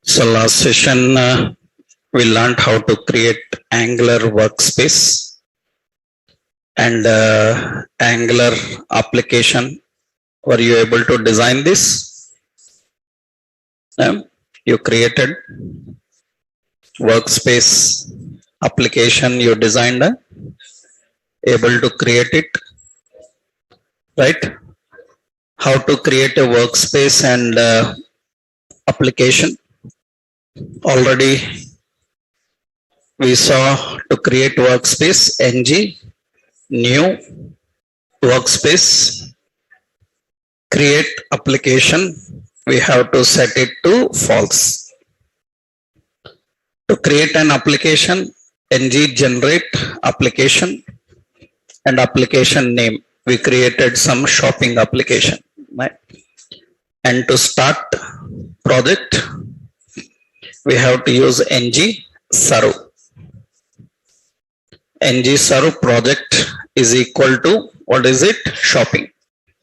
So last session we learned how to create Angular workspace and Angular application. Were you able to design this? You created workspace application, you designed, able to create it, right? How to create a workspace and application. Already we saw to create workspace ng new workspace, create application, we have to set it to false. To create an application, ng generate application and application name, we created some shopping application, right? And to start project, we have to use ng serve. ng serve project is equal to, what is it? Shopping.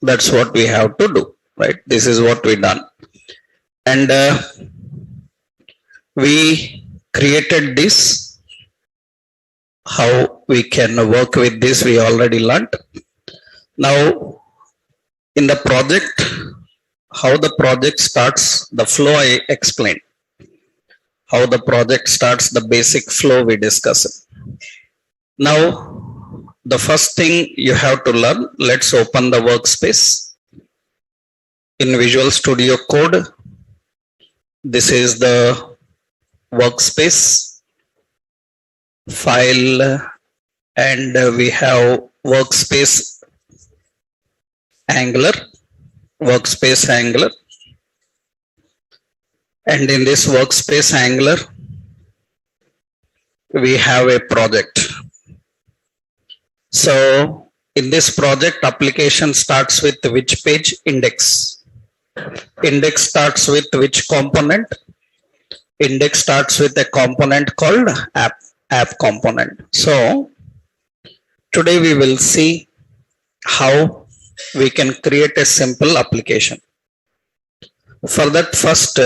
That's what we have to do, right? This is what we done. And we created this. How we can work with this, we already learned. Now, in the project, how the project starts, the flow I explained. How the project starts, the basic flow we discussed. Now, the first thing you have to learn, let's open the workspace. In Visual Studio Code, this is the workspace file, and we have workspace Angular, workspace Angular. And in this workspace Angular, we have a project. So in this project, application starts with which page? Index. Index starts with which component? Index starts with a component called app component. So today we will see how we can create a simple application. For that, first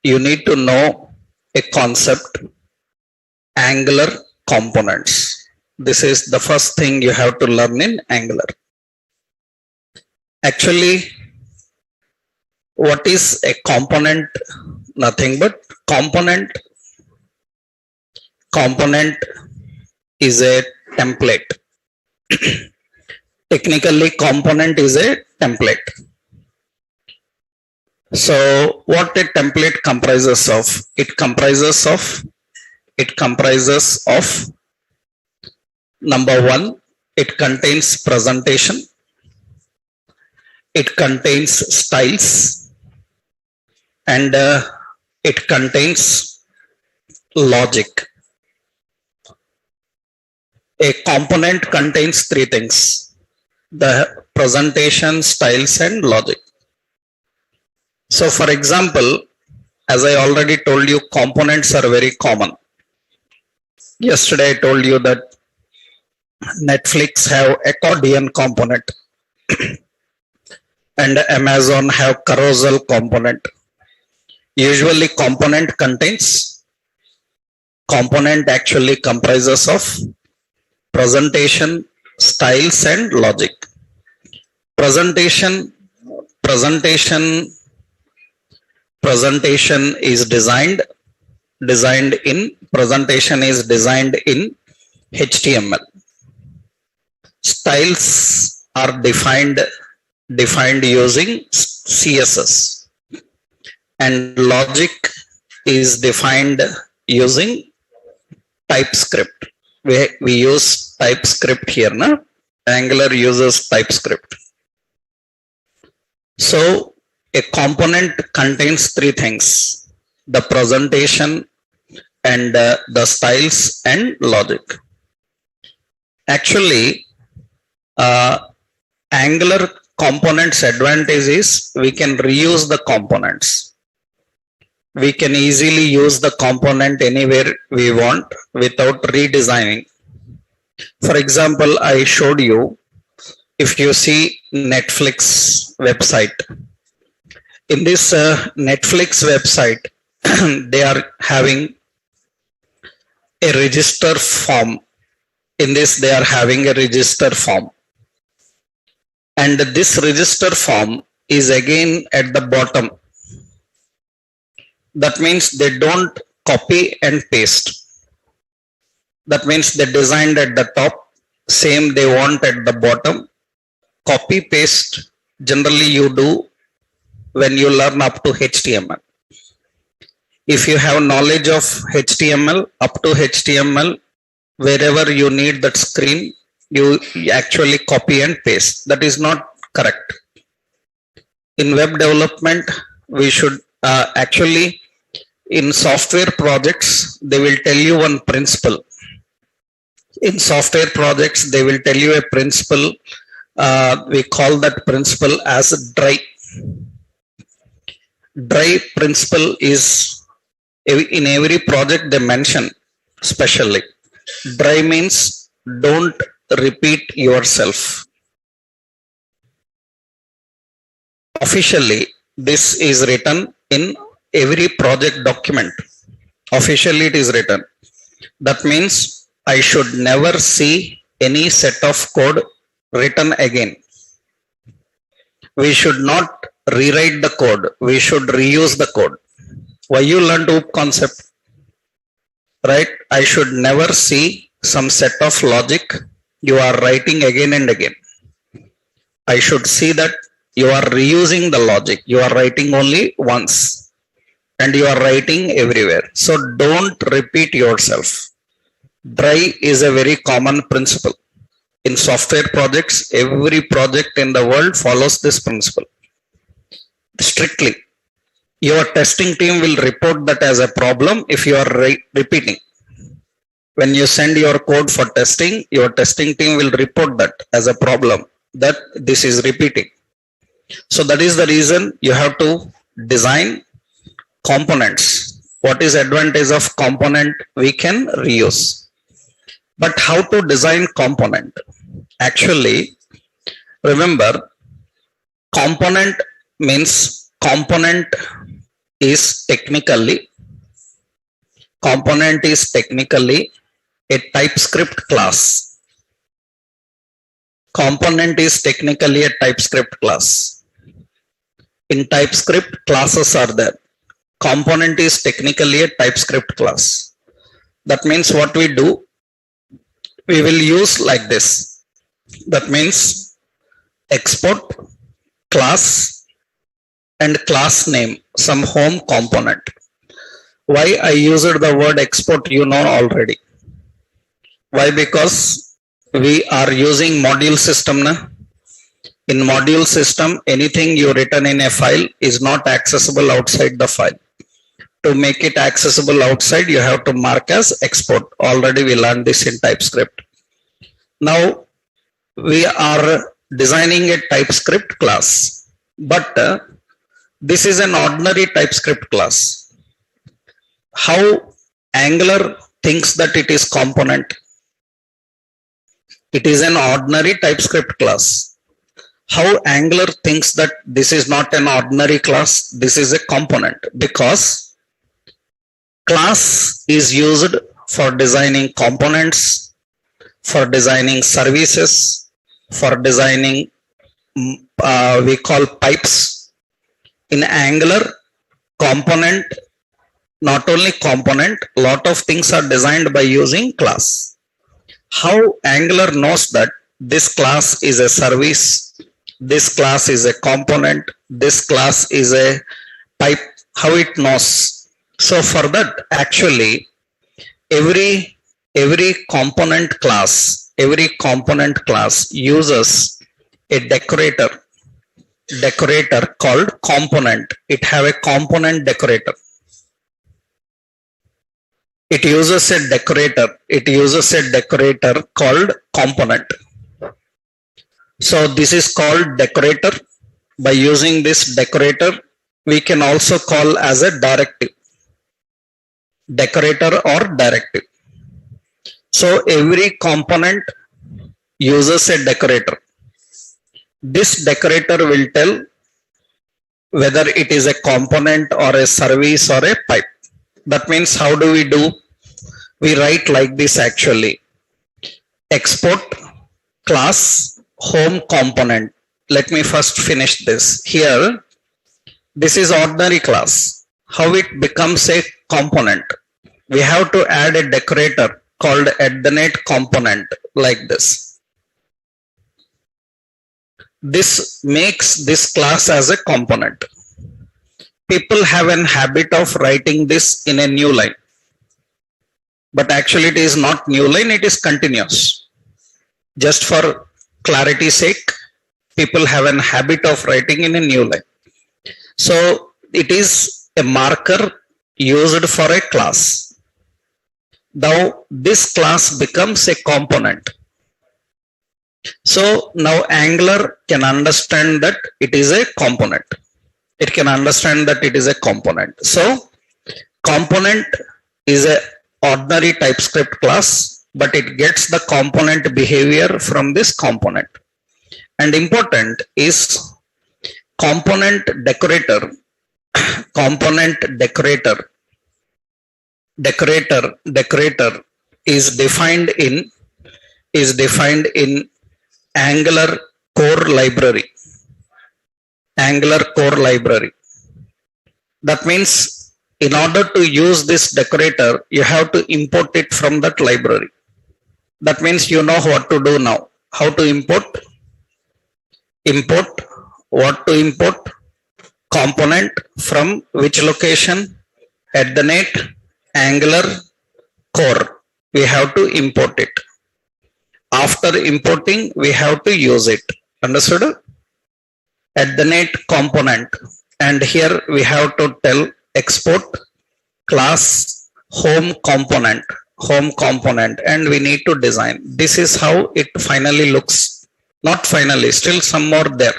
you need to know a concept, Angular components. This is the first thing you have to learn in Angular. Actually, what is a component? Nothing but component. Component is a template. Technically, component is a template. So what a template comprises of? It comprises of number one, it contains presentation, it contains styles, and it contains logic. A component contains three things: the presentation, styles, and logic. So for example, as I already told you, components are very common. Yesterday I told you that Netflix have accordion component and Amazon have carousel component. Usually component actually comprises of presentation, styles, and logic. Presentation is designed in HTML. Styles are defined using CSS, and logic is defined using TypeScript. We use TypeScript here, na? Angular uses TypeScript. So a component contains three things: the presentation and the styles and logic. Actually, Angular components advantage is we can reuse the components. We can easily use the component anywhere we want without redesigning. For example, I showed you, if you see Netflix website, in this Netflix website, they are having a register form. In this, they are having a register form. And this register form is again at the bottom. That means they don't copy and paste. That means they designed at the top, same they want at the bottom. Copy paste generally you do when you learn up to HTML. If you have knowledge of HTML, up to HTML, wherever you need that screen, you actually copy and paste. That is not correct. In web development, we should actually, in software projects, they will tell you one principle. In software projects, they will tell you a principle. We call that principle as dry. Dry principle is in every project they mention specially. Dry means don't repeat yourself. Officially, this is written in every project document. Officially, it is written. That means I should never see any set of code written again. We should not rewrite the code. We should reuse the code. Why you learned OOP concept? Right? I should never see some set of logic you are writing again and again. I should see that you are reusing the logic. You are writing only once and you are writing everywhere. So don't repeat yourself. Dry is a very common principle. In software projects, every project in the world follows this principle strictly. Your testing team will report that as a problem if you are repeating. When you send your code for testing, your testing team will report that as a problem, that this is repeating. So that is the reason you have to design components. What is advantage of component? We can reuse. But how to design component? Actually, remember, component means component is technically a TypeScript class. Component is technically a TypeScript class. In TypeScript, classes are there. Component is technically a TypeScript class. That means what we do, we will use like this. That means export class and class name, some home component. Why I used the word export, you know already. Why? Because we are using module system. In module system, anything you written in a file is not accessible outside the file. To make it accessible outside, you have to mark as export. Already we learned this in TypeScript. Now we are designing a TypeScript class, but this is an ordinary TypeScript class. How Angular thinks that it is component? It is an ordinary TypeScript class. How Angular thinks that this is not an ordinary class, this is a component? Because class is used for designing components, for designing services, for designing we call pipes. In Angular, component, not only component, lot of things are designed by using class. How Angular knows that this class is a service, this class is a component, this class is a pipe? How it knows? So for that, actually, every component class uses a decorator called component. It have a component decorator. It uses a decorator called component. So this is called decorator. By using this decorator, we can also call as a directive. Decorator or directive. So every component uses a decorator. This decorator will tell whether it is a component or a service or a pipe. That means how do? We write like this actually. Export class home component. Let me first finish this. Here, this is ordinary class. How it becomes a component? We have to add a decorator called component like this. This makes this class as a component. People have an habit of writing this in a new line. But actually it is not new line, it is continuous. Just for clarity's sake, people have an habit of writing in a new line. So it is a marker used for a class. Now this class becomes a component. So now Angular can understand that it is a component. It can understand that it is a component. So component is a ordinary TypeScript class, but it gets the component behavior from this component. And important is component decorator. Component decorator is defined in Angular core library. Angular core library. That means in order to use this decorator, you have to import it from that library. That means you know what to do now. How to import? What to import? Component from which location? Angular core. We have to import it. After importing, we have to use it. Understood? Component. And here we have to tell export class home component, and we need to design. This is how it finally looks. Not finally, still some more there.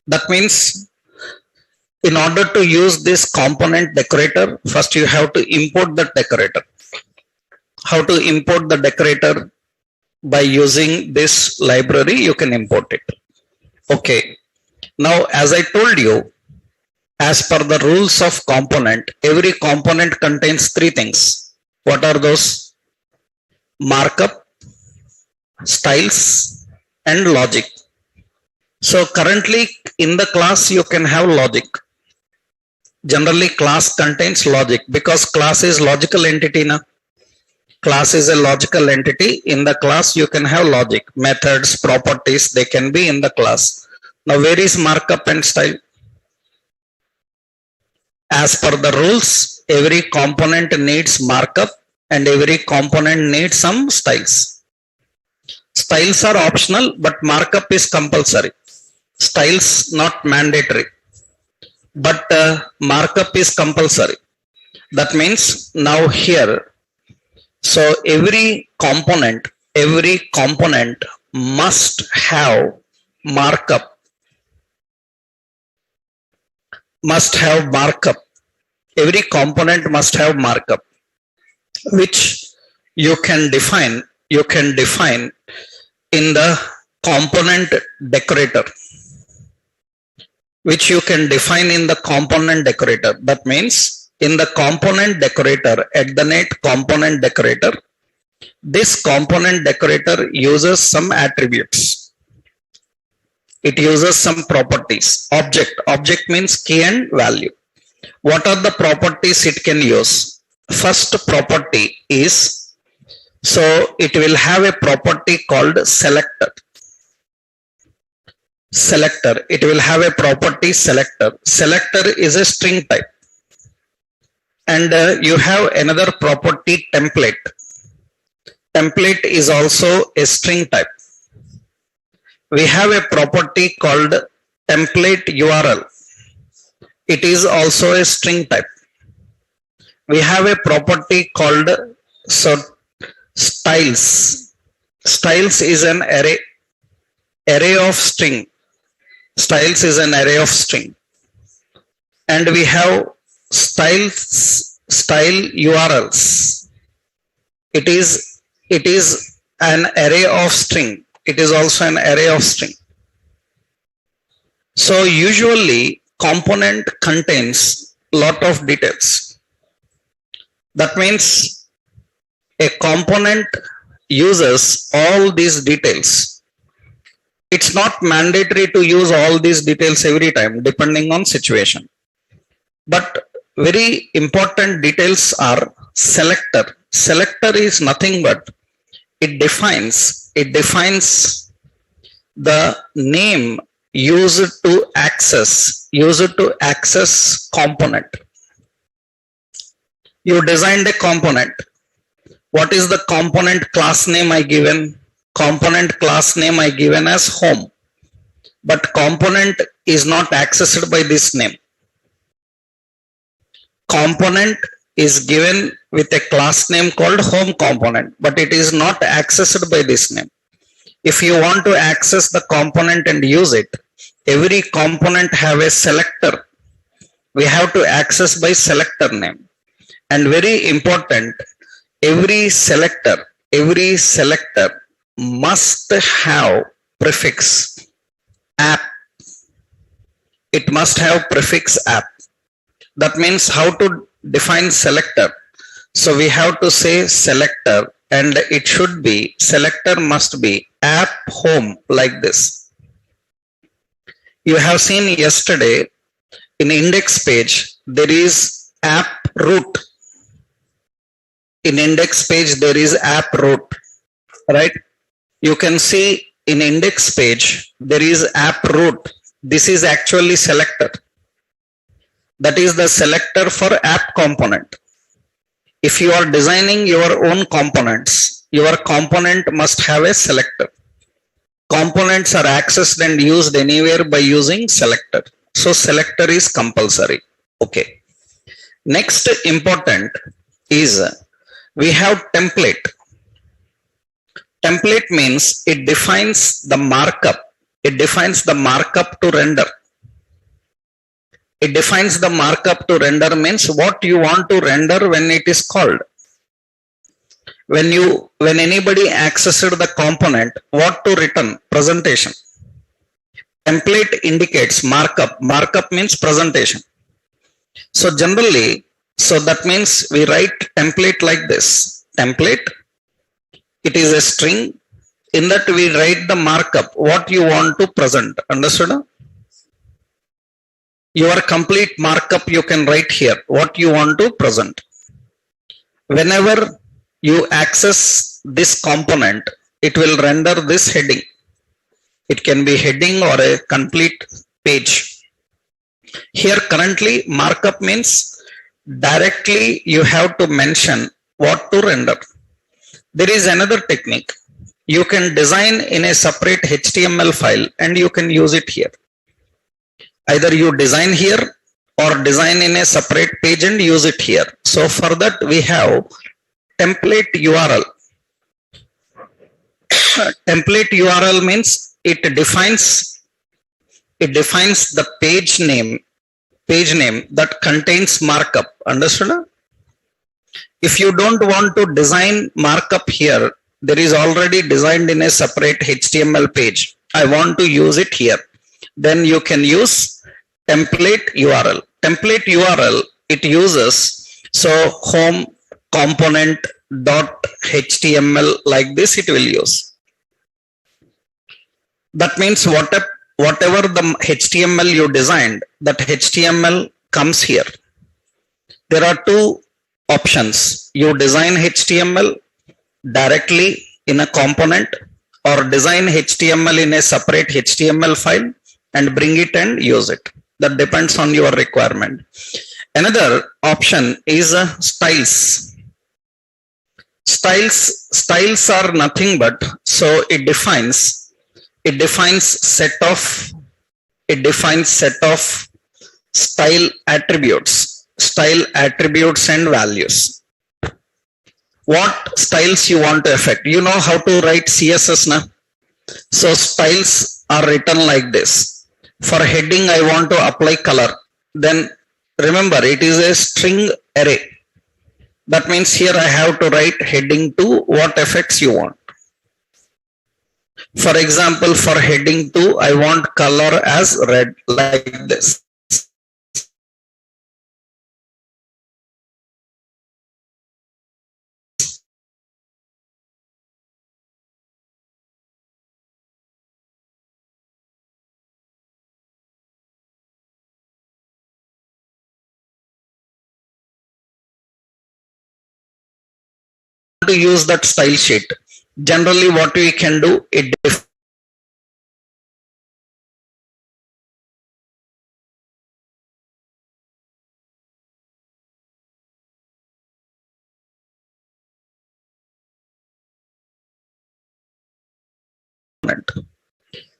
That means in order to use this component decorator, first you have to import the decorator. How to import the decorator? By using this library, you can import it. Okay. Now, as I told you, as per the rules of component, every component contains three things. What are those? Markup, styles, and logic. So currently in the class, you can have logic. Generally, class contains logic because class is logical entity now. Class is a logical entity. In the class, you can have logic, methods, properties, they can be in the class. Now, where is markup and style? As per the rules, every component needs markup and every component needs some styles. Styles are optional, but markup is compulsory. Styles not mandatory, but markup is compulsory. That means now here, so every component must have markup. Every component must have markup, which you can define in the component decorator. That means in the component decorator, component decorator, this component decorator uses some attributes. It uses some properties. Object means key and value. What are the properties it can use? First property is, so it will have a property called selector. It will have a property selector. Selector is a string type. And you have another property template. Template is also a string type. We have a property called template URL. It is also a string type. We have a property called styles. Styles is an array of string. Styles is an array of string. And we have style URLs. It is an array of string. It is also an array of string. So usually component contains lot of details. That means a component uses all these details. It's not mandatory to use all these details every time, depending on situation. But very important details are selector. Selector is nothing but it defines the name used to access component. You designed a component. What is the component class name I given? Component class name I given as home. But component is not accessed by this name. Component is given with a class name called home component, but it is not accessed by this name. If you want to access the component and use it, every component have a selector. We have to access by selector name. And very important, every selector must have prefix app. It must have prefix app. That means how to define selector. So we have to say selector, and it should be, selector must be app home, like this. You have seen yesterday in index page, there is app root. In index page, there is app root, right? You can see in index page, there is app root. This is actually selector. That is the selector for app component. If you are designing your own components, your component must have a selector. Components are accessed and used anywhere by using selector. So selector is compulsory. Okay. Next important is we have template. Template means it defines the markup. It defines the markup to render. It defines the markup to render means what you want to render when it is called. When anybody accessed the component, what to return? Presentation. Template indicates markup. Markup means presentation. So generally, so that means we write template like this. Template. It is a string. In that we write the markup, what you want to present. Understood? Your complete markup you can write here, what you want to present. Whenever you access this component, it will render this heading. It can be heading or a complete page. Here currently markup means directly you have to mention what to render. There is another technique. You can design in a separate HTML file and you can use it here. Either you design here or design in a separate page and use it here. So for that we have template URL. Template URL means it defines the page name that contains markup. Understood? If you don't want to design markup here, there is already designed in a separate HTML page. I want to use it here. Then you can use template URL. Template URL, it uses, so home component dot HTML like this it will use. That means whatever the HTML you designed, that HTML comes here. There are two options. You design HTML directly in a component or design HTML in a separate HTML file and bring it and use it. That depends on your requirement. Another option is styles. Styles are nothing but, so it defines set of style attributes and values. What styles you want to affect? You know how to write CSS now? So styles are written like this. For heading, I want to apply color. Then remember, it is a string array. That means here I have to write heading 2, what effects you want. For example, for heading 2, I want color as red, like this. to use that style sheet, generally what we can do, it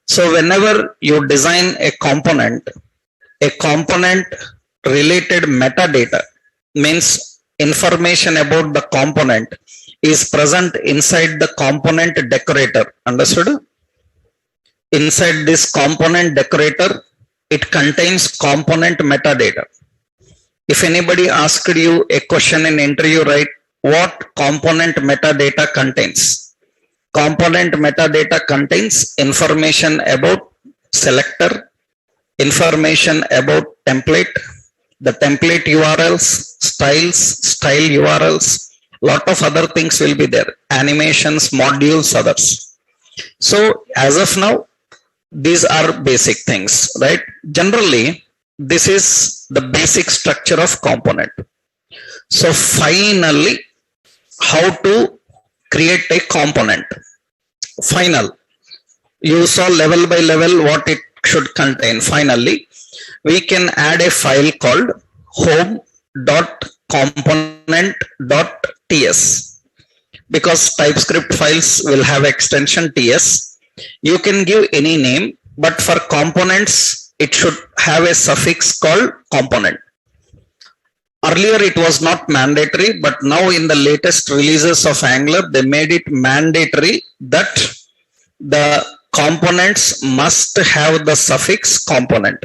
so whenever you design a component related metadata means information about the component is present inside the component decorator. Understood? Inside this component decorator, it contains component metadata. If anybody asked you a question in interview, right, what component metadata contains? Component metadata contains information about selector, information about template, the template URLs, styles, style URLs, lot of other things will be there, animations, modules, others. So as of now, these are basic things, right? Generally, this is the basic structure of component. So finally, how to create a component. Final, you saw level by level what it should contain. Finally, we can add a file called home.component.ts. Because TypeScript files will have extension TS. You can give any name, but for components, it should have a suffix called component. Earlier, it was not mandatory, but now in the latest releases of Angular, they made it mandatory that the components must have the suffix component.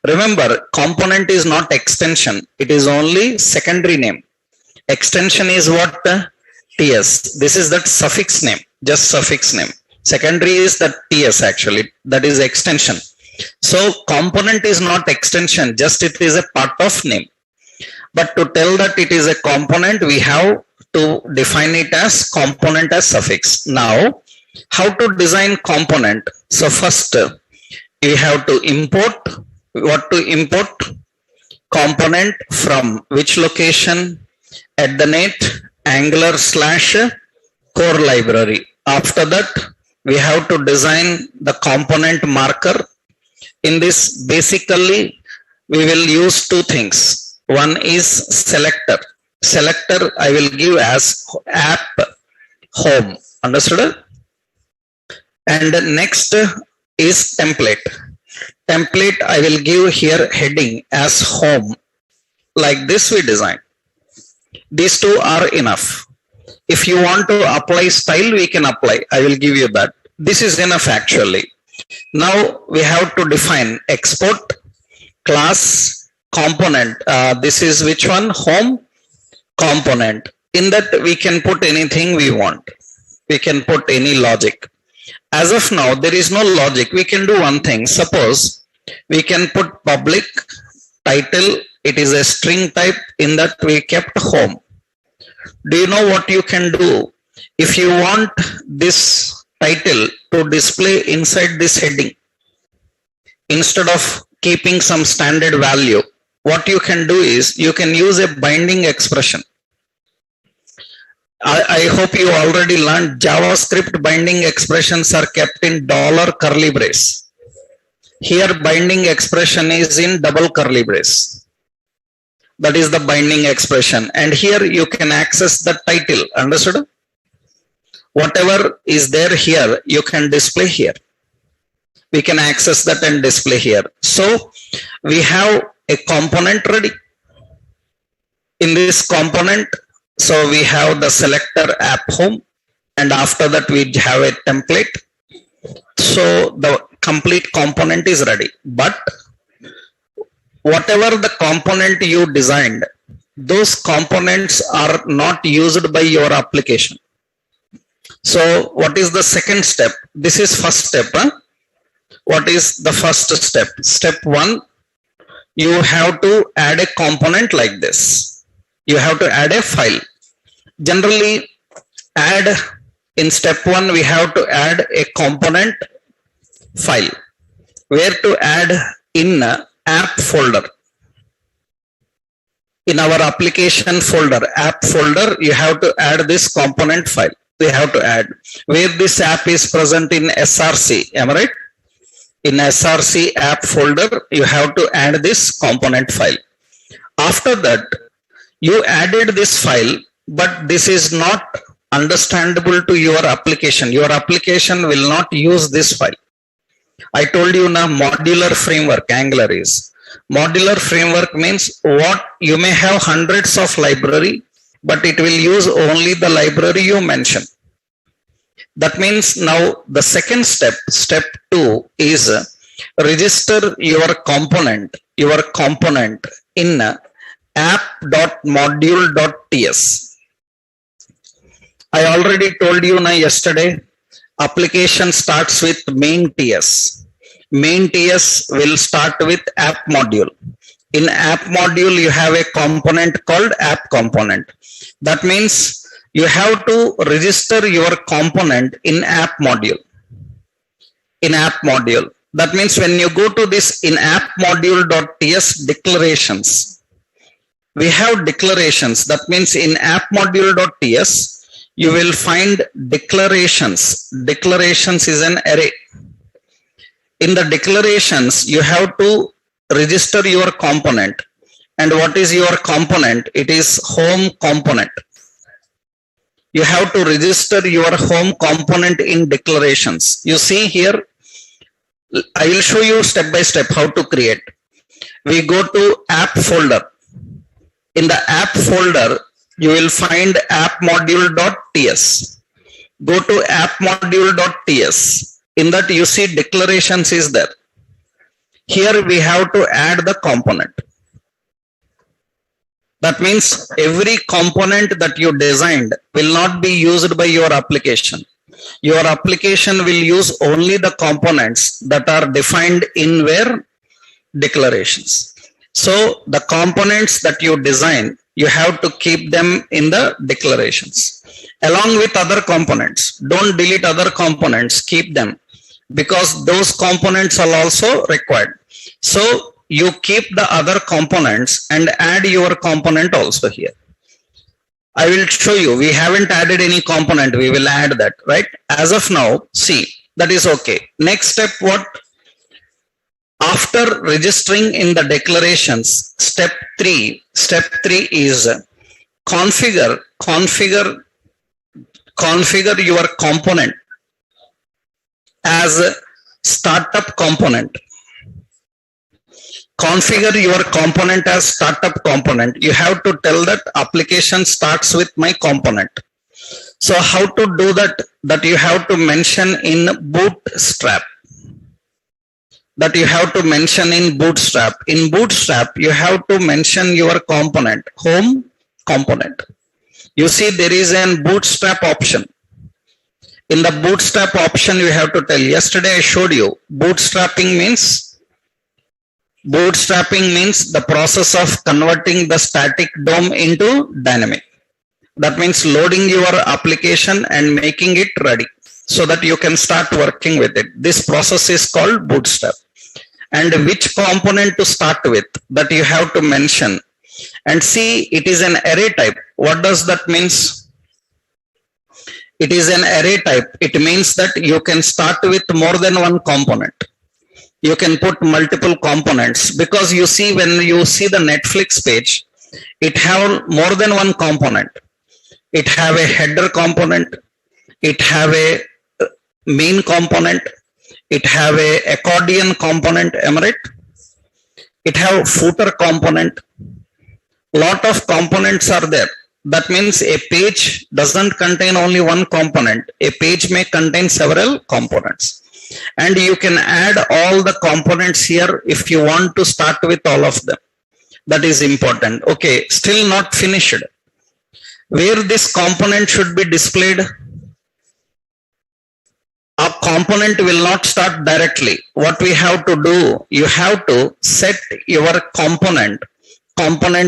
Remember, component is not extension. It is only secondary name. Extension is what? TS. This is that suffix name, just suffix name. Secondary is that TS actually, that is extension. So component is not extension, just it is a part of name. But to tell that it is a component, we have to define it as component as suffix. Now, how to design component? So first, we have to import. What to import? Component from which location? @Angular/core library. After that, we have to design the component marker. In this, basically, we will use two things. One is selector. Selector I will give as app home. Understood? And next is template. Template I will give here heading as home. Like this we design. These two are enough. If you want to apply style, we can apply. I will give you that. This is enough actually. Now we have to define export class component. This is which one? Home component. In that we can put anything we want. We can put any logic. As of now, there is no logic. We can do one thing. Suppose we can put public title. It is a string type. In that we kept home. Do you know what you can do? If you want this title to display inside this heading, instead of keeping some standard value, what you can do is you can use a binding expression. I hope you already learned JavaScript binding expressions are kept in $curly brace. Here binding expression is in double curly brace. That is the binding expression. And here you can access the title. Understood? Whatever is there here, you can display here. We can access that and display here. So we have a component ready. In this component, so we have the selector app home, and after that we have a template. So the complete component is ready. But whatever the component you designed, those components are not used by your application. So what is the second step? This is first step. What is the first step? Step 1, you have to add a component like this. You have to add a file. Generally, in step 1, we have to add a component file. Where to add? In app folder. In our application folder, app folder, you have to add this component file. We have to add where this app is present in SRC. Am I right? In SRC app folder, you have to add this component file. After that, you added this file, but this is not understandable to your application. Your application will not use this file. I told you now modular framework Angular is. Modular framework means what you may have hundreds of library, but it will use only the library you mention. That means now the second step, step 2 is register your component in app.module.ts. I already told you now yesterday, application starts with main TS. Main TS will start with app module. In app module, you have a component called app component. That means you have to register your component in app module. In app module. That means when you go to this in app module.ts declarations, we have declarations. That means in app module.ts, you will find declarations. Declarations is an array. In the declarations, you have to register your component. And what is your component? It is home component. You have to register your home component in declarations. You see here, I will show you step by step how to create. We go to app folder. In the app folder, you will find app module.ts. Go to app module.ts. In that you see declarations is there. Here we have to add the component. That means every component that you designed will not be used by your application. Your application will use only the components that are defined in where declarations. So the components that you design, you have to keep them in the declarations along with other components. Don't delete other components, keep them, because those components are also required. So you keep the other components and add your component also here. I will show you, we haven't added any component, we will add that, right? As of now, see, that is okay. Next step, what? After registering in the declarations, step 3 is configure your component as a startup component. Configure your component as startup component. You have to tell that application starts with my component. So how to do that? That you have to mention in Bootstrap. That you have to mention in Bootstrap. In Bootstrap, you have to mention your component, home component. You see there is a Bootstrap option. In the Bootstrap option, you have to tell. Yesterday I showed you bootstrapping means the process of converting the static DOM into dynamic. That means loading your application and making it ready so that you can start working with it. This process is called Bootstrap. And which component to start with, that you have to mention. And see, it is an array type. What does that means? It is an array type. It means that you can start with more than one component. You can put multiple components, because you see, when you see the Netflix page, it have more than one component. It have a header component. It have a main component. It have a accordion component. Am I right? It have footer component. Lot of components are there. That means a page doesn't contain only one component. A page may contain several components. And you can add all the components here if you want to start with all of them. That is important. Okay, still not finished. Where this component should be displayed? A component will not start directly. What we have to do, you have to set your component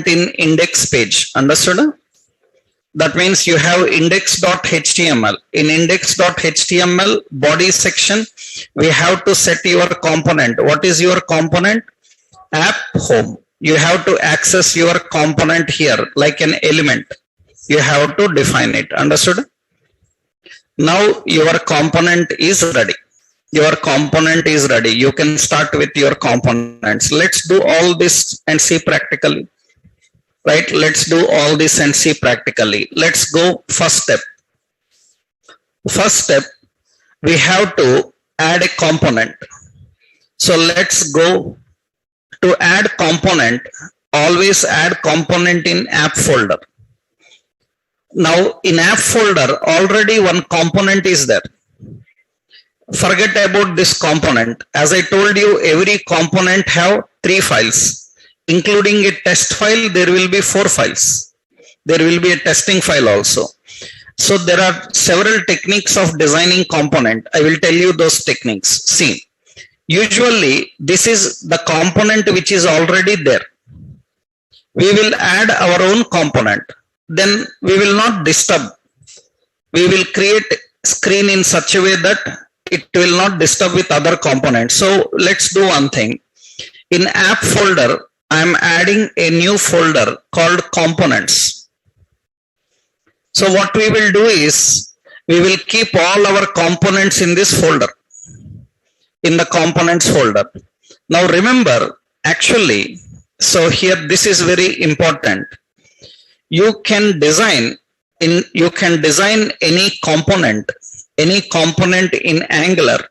in index page. Understood? That means you have index.html. In index.html body section, we have to set your component. What is your component? App home. You have to access your component here like an element. You have to define it. Understood? Now your component is ready. Your component is ready. You can start with your components. Let's do all this and see practically. Right? Let's do all this and see practically. Let's go first step. First step, we have to add a component. So let's go to add component. Always add component in app folder. Now in app folder, already one component is there. Forget about this component. As I told you, every component have 3 files. Including a test file, there will be 4 files. There will be a testing file also. So there are several techniques of designing component. I will tell you those techniques. See, usually this is the component which is already there. We will add our own component. Then we will not disturb. We will create screen in such a way that it will not disturb with other components. So let's do one thing. In app folder, I am adding a new folder called components. So what we will do is, we will keep all our components in this folder, in the components folder. Now remember, actually, so here this is very important. You can design any component in Angular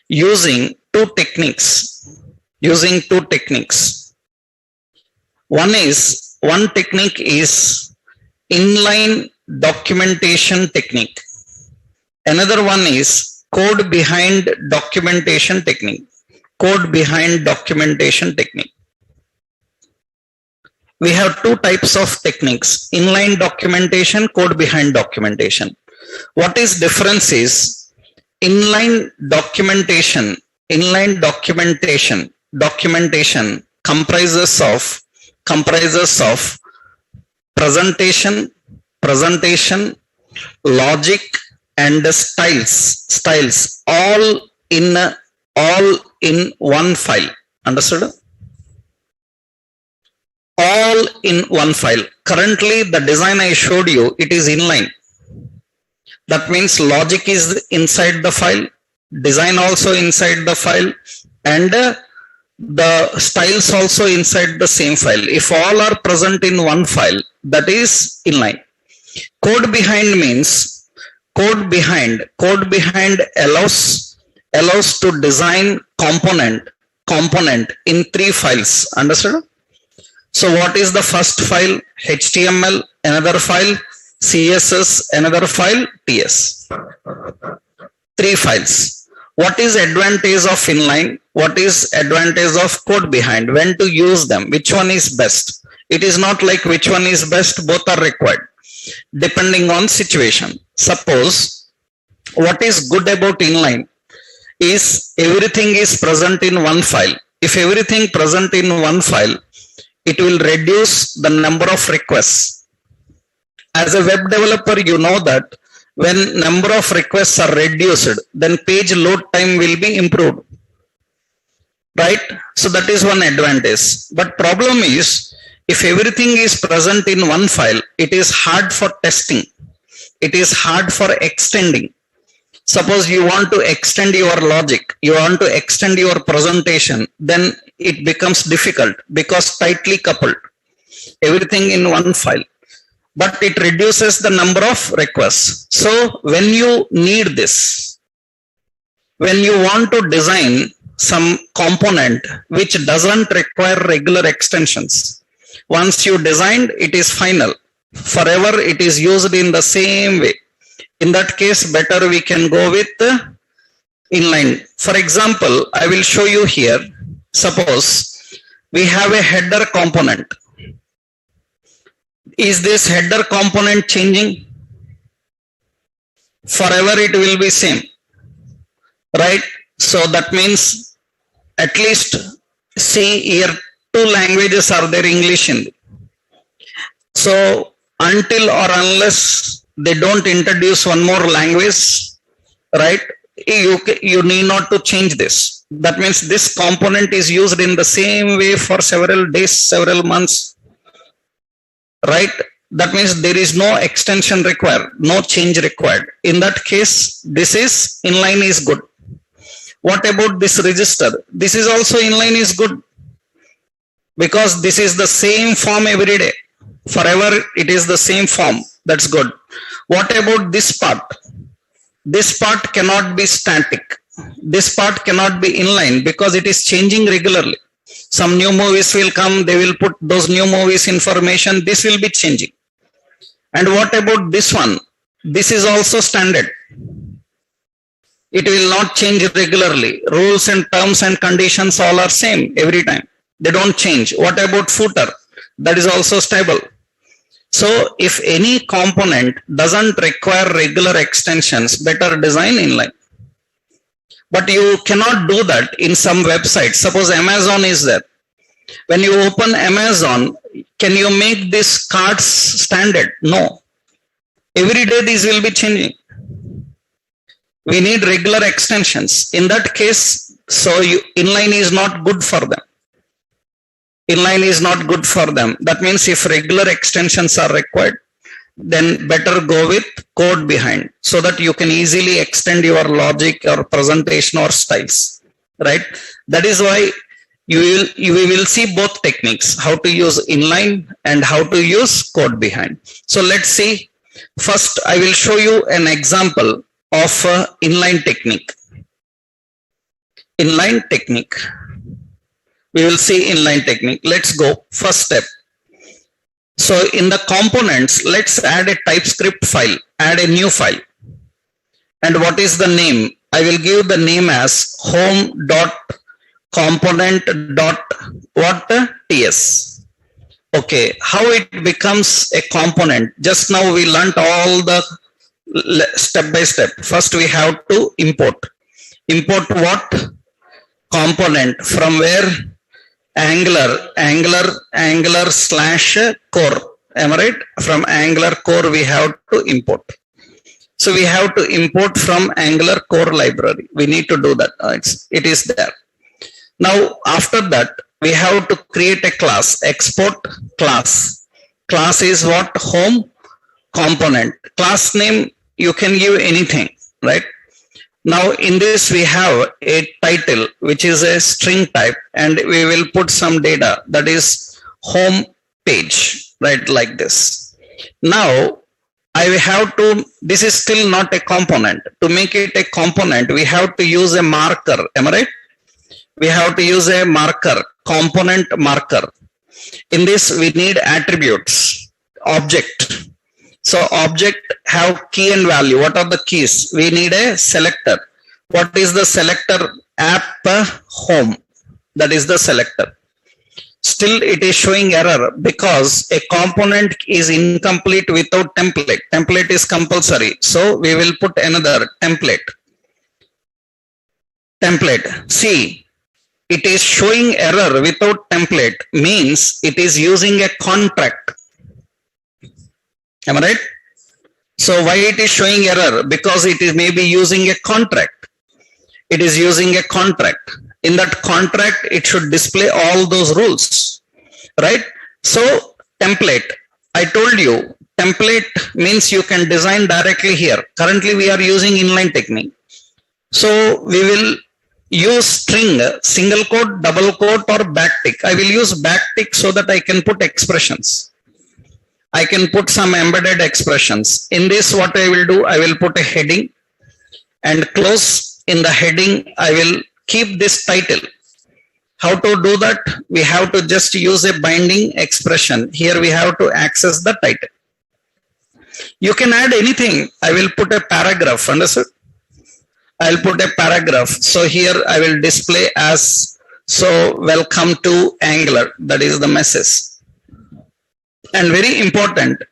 using two techniques. One technique is inline documentation technique. Another one is code behind documentation technique. We have two types of techniques: inline documentation, code behind documentation. What is difference is, inline documentation comprises of presentation, logic, and styles all in one file. Understood? All in one file. Currently the design I showed you, it is inline. That means logic is inside the file, design also inside the file, and the styles also inside the same file. If all are present in one file, that is inline. Code behind means, code behind allows to design component in 3 files. Understood? So what is the first file? HTML, another file, CSS, another file, TS. 3 files. What is advantage of inline? What is advantage of code behind? When to use them? Which one is best? It is not like which one is best, both are required, depending on situation. Suppose, what is good about inline is everything is present in one file. If everything present in one file, it will reduce the number of requests. As a web developer, you know that when number of requests are reduced, then page load time will be improved. Right? So that is one advantage. But problem is, if everything is present in one file, it is hard for testing. It is hard for extending. Suppose you want to extend your logic, you want to extend your presentation, then it becomes difficult because tightly coupled. Everything in one file. But it reduces the number of requests. So when you need this, when you want to design some component which doesn't require regular extensions, once you designed, it is final. Forever it is used in the same way. In that case, better we can go with inline. For example, I will show you here. Suppose we have a header component. Is this header component changing? Forever it will be same, right? So that means at least see here 2 languages are there, English, Hindi. So until or unless they don't introduce one more language, right? you need not to change this. That means this component is used in the same way for several days, several months, right? That means there is no extension required, no change required. In that case, this is inline is good. What about this register? This is also inline is good, because this is the same form every day. Forever it is the same form. That's good. What about this part? This part cannot be static. This part cannot be inline because it is changing regularly. Some new movies will come, they will put those new movies information, this will be changing. And what about this one? This is also standard. It will not change regularly. Rules and terms and conditions all are same every time. They don't change. What about footer? That is also stable. So if any component doesn't require regular extensions, better design inline. But you cannot do that in some websites. Suppose Amazon is there. When you open Amazon, can you make this cards standard? No. Every day these will be changing. We need regular extensions. In that case, inline is not good for them. Inline is not good for them. That means if regular extensions are required, then better go with code behind, so that you can easily extend your logic or presentation or styles, right? That is why you will see both techniques, how to use inline and how to use code behind. So let's see. First, I will show you an example of inline technique. Inline technique. We will see inline technique. Let's go. First step. So in the components, let's add a TypeScript file, add a new file. And what is the name? I will give the name as home.component.ts. Okay, how it becomes a component? Just now we learnt all the step by step. First we have to import. Import what? Component. From where? Angular /core. Am I right? From Angular core we have to import. So we have to import from Angular core library. We need to do that. It is there. Now after that we have to create a class. Export class. Class is what? Home component. Class name you can give anything, right? Now in this we have a title which is a string type, and we will put some data, that is home page, right? Like this. Now I have to, this is still not a component. To make it a component, we have to use a marker. Am I right? We have to use a marker, component marker. In this we need attributes, object. So object have key and value. What are the keys? We need a selector. What is the selector? App home. That is the selector. Still it is showing error because a component is incomplete without template. Template is compulsory. So we will put another template. Template. See, it is showing error without template, means it is using a contract. Am I right? So why it is showing error? Because it is maybe using a contract. It is using a contract. In that contract, it should display all those rules, right? So template, I told you, template means you can design directly here. Currently, we are using inline technique. So we will use string, single quote, double quote, or backtick. I will use backtick so that I can put expressions. I can put some embedded expressions. In this, what I will do, I will put a heading, and close in the heading, I will keep this title. How to do that? We have to just use a binding expression. Here we have to access the title. You can add anything. I will put a paragraph, understood? I'll put a paragraph. So here I will display as, so welcome to Angular. That is the message. And very important,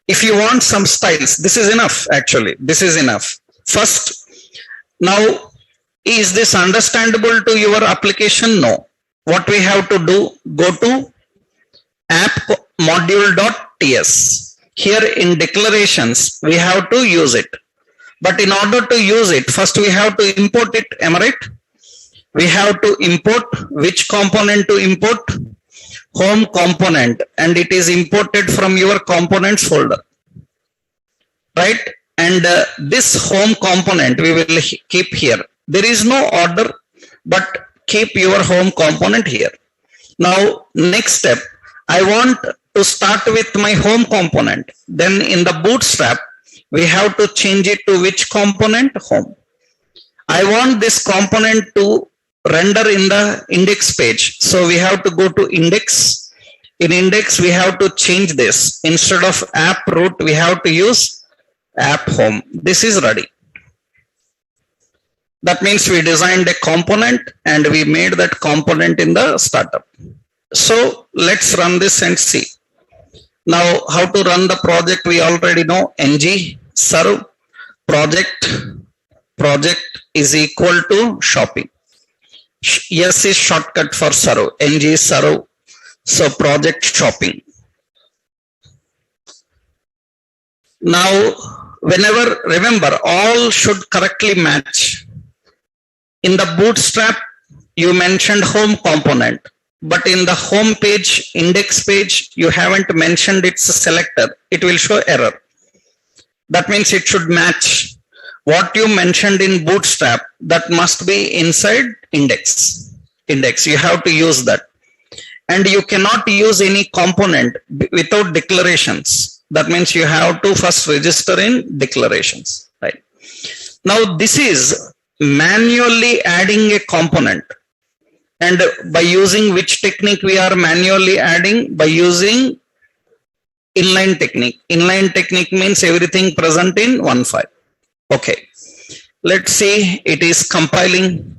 if you want some styles, this is enough actually. This is enough. First, now, is this understandable to your application? No. What we have to do, go to app module.ts. Here in declarations, we have to use it. But in order to use it, first we have to import it. Am I right? We have to import. Which component to import? Home component, and it is imported from your components folder, right? And this home component we will keep here. There is no order, but keep your home component here. Now, next step, I want to start with my home component. Then in the bootstrap, we have to change it to which component? Home. I want this component to render in the index page. So we have to go to index. In index, we have to change this. Instead of app root, we have to use app home. This is ready. That means we designed a component and we made that component in the startup. So let's run this and see. Now, how to run the project, we already know. Ng serve project is equal to shopping. Yes is shortcut for serve. Ng serve. So project shopping. Now, whenever, remember, all should correctly match. In the bootstrap, you mentioned home component, but in the home page, index page, you haven't mentioned its selector. It will show error. That means it should match what you mentioned in bootstrap. That must be inside index. You have to use that. And you cannot use any component without declarations. That means you have to first register in declarations, right? Now this is manually adding a component. And by using which technique we are manually adding? By using inline technique. Inline technique means everything present in one file. Okay. Let's see, it is compiling.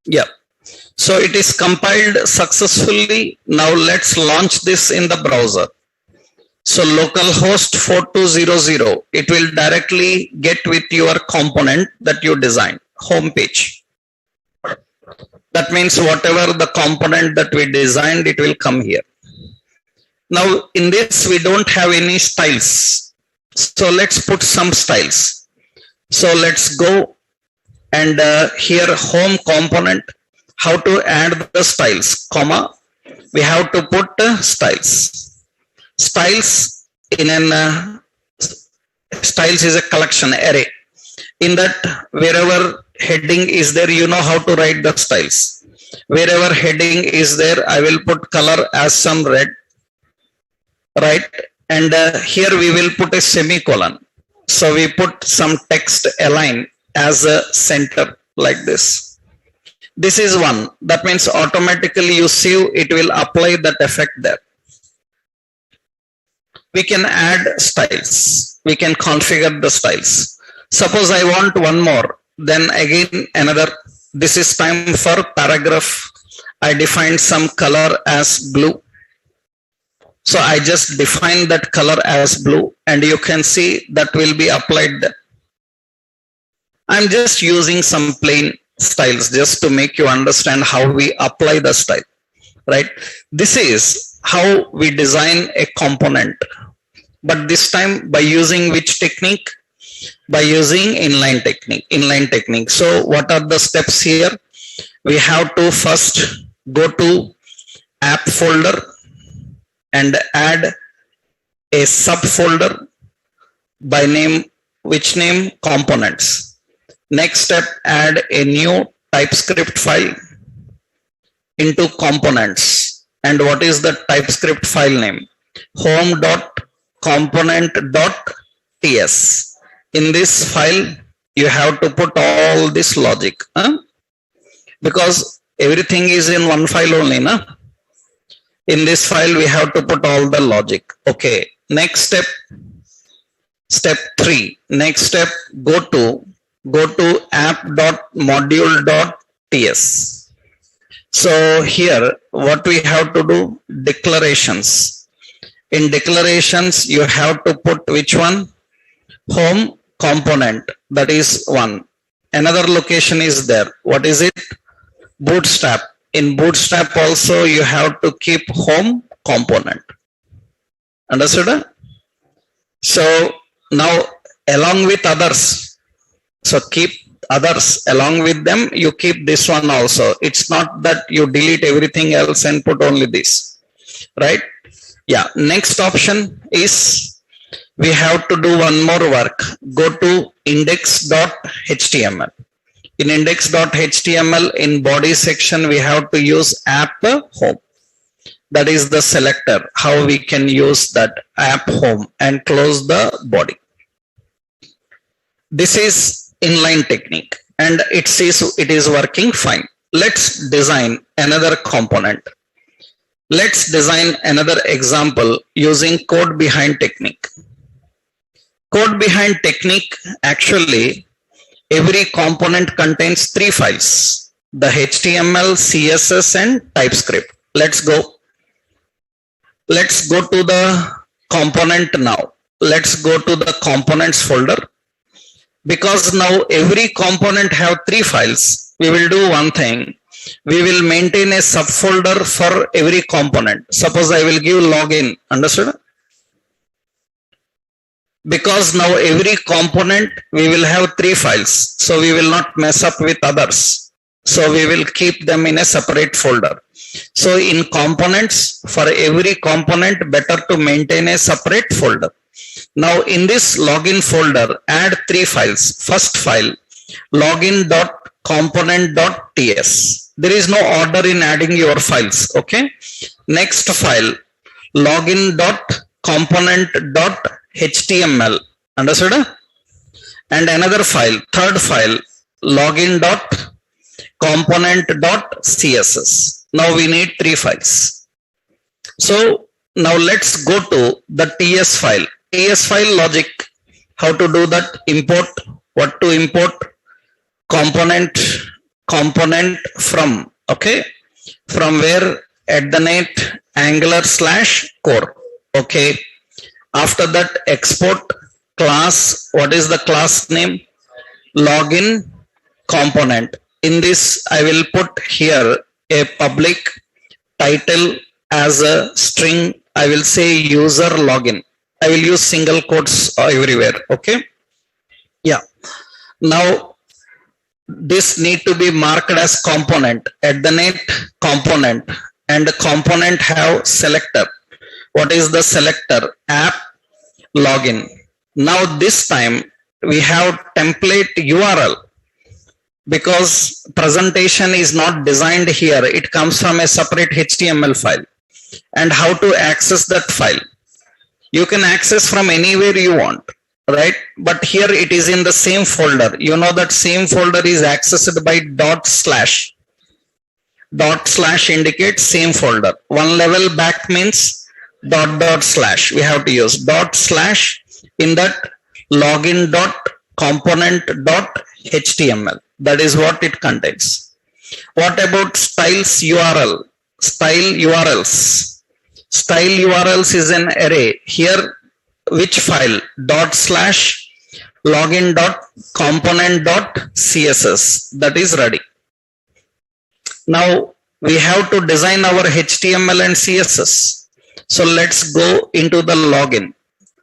Yeah, so it is compiled successfully. Now let's launch this in the browser. So localhost 4200, it will directly get with your component that you designed, home page. That means whatever the component that we designed, it will come here. Now in this, we don't have any styles. So let's put some styles. So let's go. And here home component, how to add the styles, comma, we have to put styles. Styles in an styles is a collection array. In that, wherever heading is there, you know how to write the styles. Wherever heading is there, I will put color as some red, right? And here we will put a semicolon. So we put some text align as a center like this. This is one. That means automatically you save, it will apply that effect there. We can add styles. We can configure the styles. Suppose I want one more, then again another. This is time for paragraph. I defined some color as blue. So I just define that color as blue and you can see that will be applied there. I'm just using some plain styles just to make you understand how we apply the style, right? This is how we design a component, but this time by using which technique? By using inline technique. So what are the steps here? We have to first go to app folder and add a subfolder by name, which name? Components. Next step, add a new TypeScript file into components. And what is the TypeScript file name? home.component.ts. In this file, you have to put all this logic, because everything is in one file only, na? In this file, we have to put all the logic. Okay. Next step, step 3. Next step, go to app.module.ts. So here what we have to do, declarations. In declarations you have to put which one? Home component, that is one. Another location is there. What is it? Bootstrap. In Bootstrap also you have to keep home component. Understood? So now along with others, so keep others along with them, you keep this one also. It's not that you delete everything else and put only this, right? Yeah. Next option is we have to do one more work. Go to index.html. In index.html, in body section we have to use app home. That is the selector, how we can use that app home, and close the body. This is inline technique and it says it is working fine. Let's design another component. Let's design another example using code behind technique. Code behind technique, actually every component contains 3 files: the HTML, CSS and TypeScript. Let's go to the component now. Let's go to the components folder. Because now every component have 3 files, we will do one thing. We will maintain a subfolder for every component. Suppose I will give login. Understood? Because now every component we will have 3 files, so we will not mess up with others. So we will keep them in a separate folder. So in components, for every component, better to maintain a separate folder. Now in this login folder, add 3 files. First file, login.component.ts. There is no order in adding your files. Okay. Next file, login.component.html. Understood? And another file, third file, login.component.css. Now we need 3 files. So now let's go to the TS file. TS file logic. How to do that? Import. What to import? Component from. Okay. From where? @Angular/core. Okay. After that, export class. What is the class name? Login component. In this, I will put here a public title as a string. I will say user login. I will use single quotes everywhere. Okay. Yeah. Now this need to be marked as component, @component, and the component have selector. What is the selector? App login. Now this time we have template URL, because presentation is not designed here. It comes from a separate HTML file. And how to access that file? You can access from anywhere you want, right? But here it is in the same folder. You know that same folder is accessed by // indicates same folder. One level back means // we have to use // in that login.component.html. That is what it contains. What about styles URL? Style URLs. Style URLs is an array. Here, which file? / login.component.css. That is ready. Now we have to design our HTML and CSS. So let's go into the login.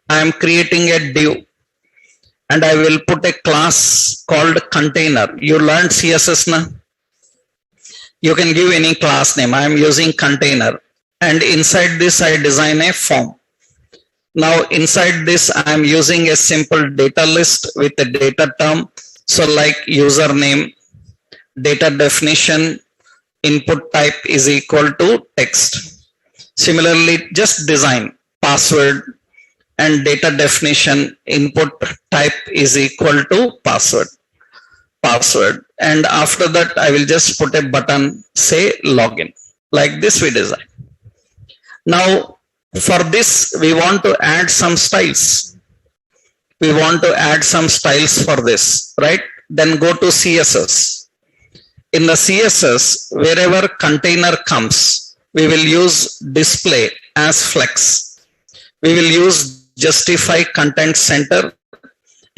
I am creating a div and I will put a class called container. You learned CSS now? You can give any class name. I am using container. And inside this, I design a form. Now inside this, I am using a simple data list with a data term. So like username, data definition, input type is equal to text. Similarly, just design password and data definition, input type is equal to password. And after that, I will just put a button, say login. Like this we design. Now for this, we want to add some styles. For this, right? Then go to CSS. In the CSS, wherever container comes, we will use display as flex. We will use justify content center,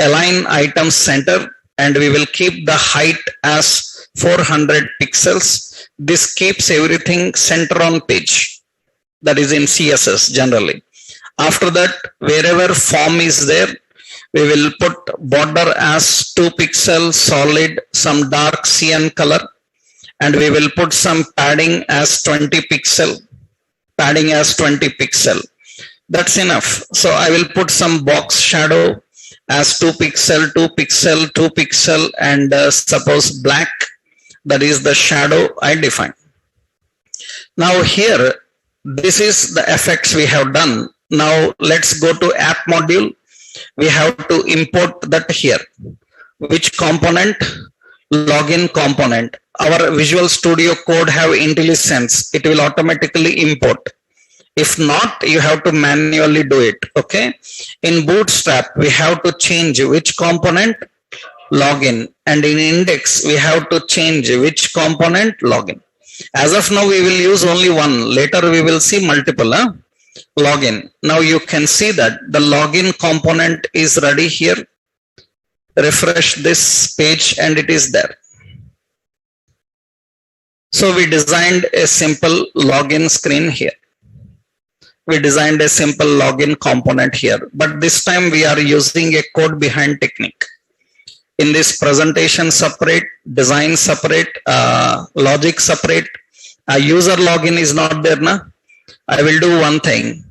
align item center, and we will keep the height as 400 pixels. This keeps everything center on page. That is in CSS generally. After that, wherever form is there, we will put border as 2 pixel solid, some dark cyan color, and we will put some padding as 20 pixel, padding as 20 pixel. That's enough. So I will put some box shadow as 2 pixel, 2 pixel, 2 pixel, and suppose black. That is the shadow I define. Now here, this is the effects we have done. Now let's go to app module. We have to import that here. Which component? Login component. Our Visual Studio Code have IntelliSense. It will automatically import. If not, you have to manually do it. Okay. In Bootstrap, we have to change which component? Login. And in index, we have to change which component? Login. As of now, we will use only one. Later, we will see multiple. Login. Now you can see that the login component is ready here. Refresh this page and it is there. So we designed a simple login screen here. We designed a simple login component here, but this time we are using a code behind technique. In this presentation separate, design separate, logic separate, user login is not there now. I will do one thing.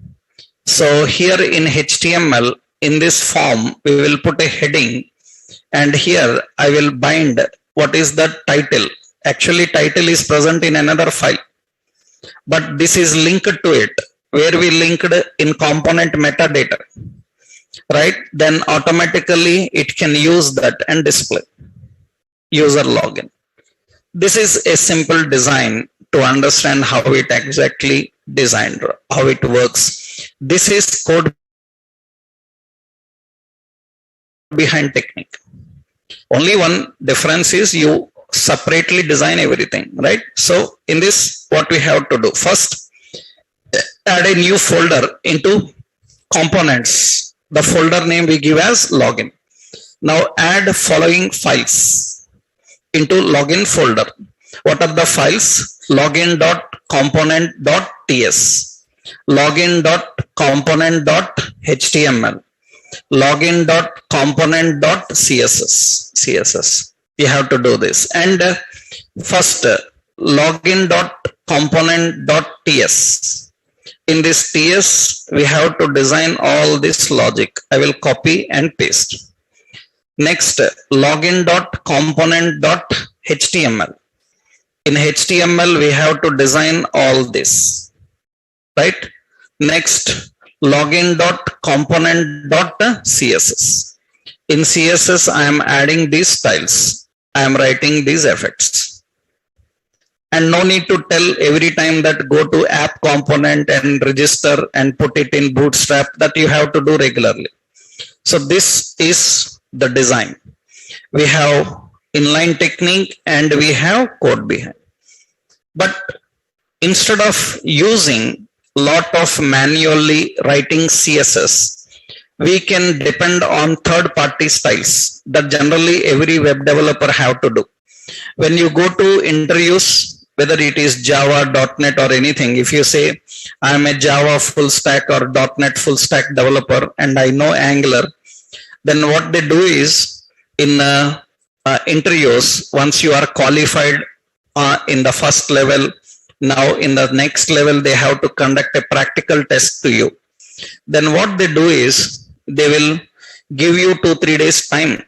So here in HTML, in this form, we will put a heading, and here I will bind what is the title. Actually, title is present in another file, but this is linked to it, where we linked in component metadata, right? Then automatically it can use that and display user login. This is a simple design to understand how it exactly designed, how it works. This is code behind technique. Only one difference is you separately design everything, right? So in this, what we have to do first, add a new folder into components. The folder name we give as login. Now add following files into login folder. What are the files? Login.component.ts, login.component.html, login.component.css. You have to do this. And first login.component.ts. In this TS, we have to design all this logic. I will copy and paste. Next, login.component.html. In HTML, we have to design all this, right? Next, login.component.css. In CSS, I am adding these styles. I am writing these effects. And no need to tell every time that go to app component and register and put it in Bootstrap. That you have to do regularly. So this is the design. We have inline technique and we have code behind. But instead of using lot of manually writing CSS, we can depend on third-party styles that generally every web developer have to do. When you go to interviews, whether it is Java, .NET or anything, if you say, I am a Java full stack or .NET full stack developer and I know Angular, then what they do is in interviews, once you are qualified in the first level, now in the next level, they have to conduct a practical test to you. Then what they do is they will give you 2-3 days time.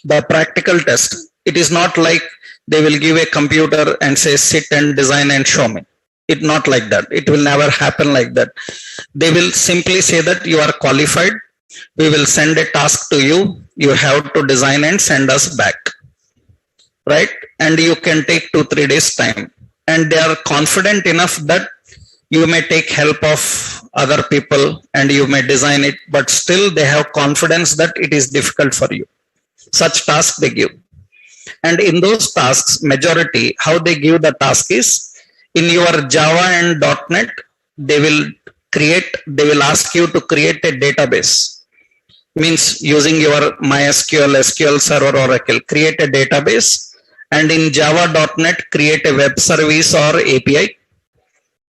The practical test, it is not like they will give a computer and say, sit and design and show me. It's not like that. It will never happen like that. They will simply say that you are qualified. We will send a task to you. You have to design and send us back, right? And you can take 2-3 days time. And they are confident enough that you may take help of other people and you may design it, but still they have confidence that it is difficult for you. Such task they give. And in those tasks, majority, how they give the task is, in your Java and .NET, they will ask you to create a database. Means using your MySQL, SQL Server, Oracle, create a database. And in Java.NET, create a web service or API.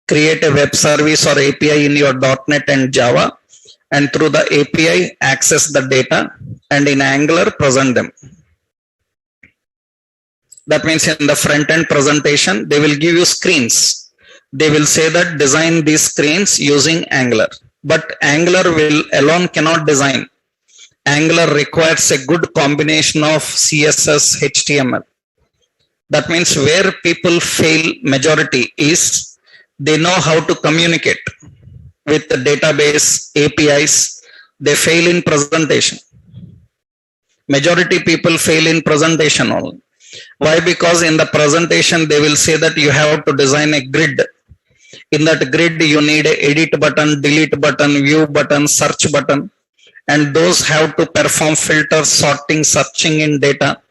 Create a web service or API in your .NET and Java. And through the API, access the data. And in Angular, present them. That means in the front end presentation, they will give you screens. They will say that design these screens using Angular. But Angular alone cannot design. Angular requires a good combination of CSS, HTML. That means where people fail majority is they know how to communicate with the database, APIs. They fail in presentation. Majority people fail in presentation only. Why? Because in the presentation, they will say that you have to design a grid. In that grid, you need a edit button, delete button, view button, search button. And those have to perform filter, sorting, searching in data.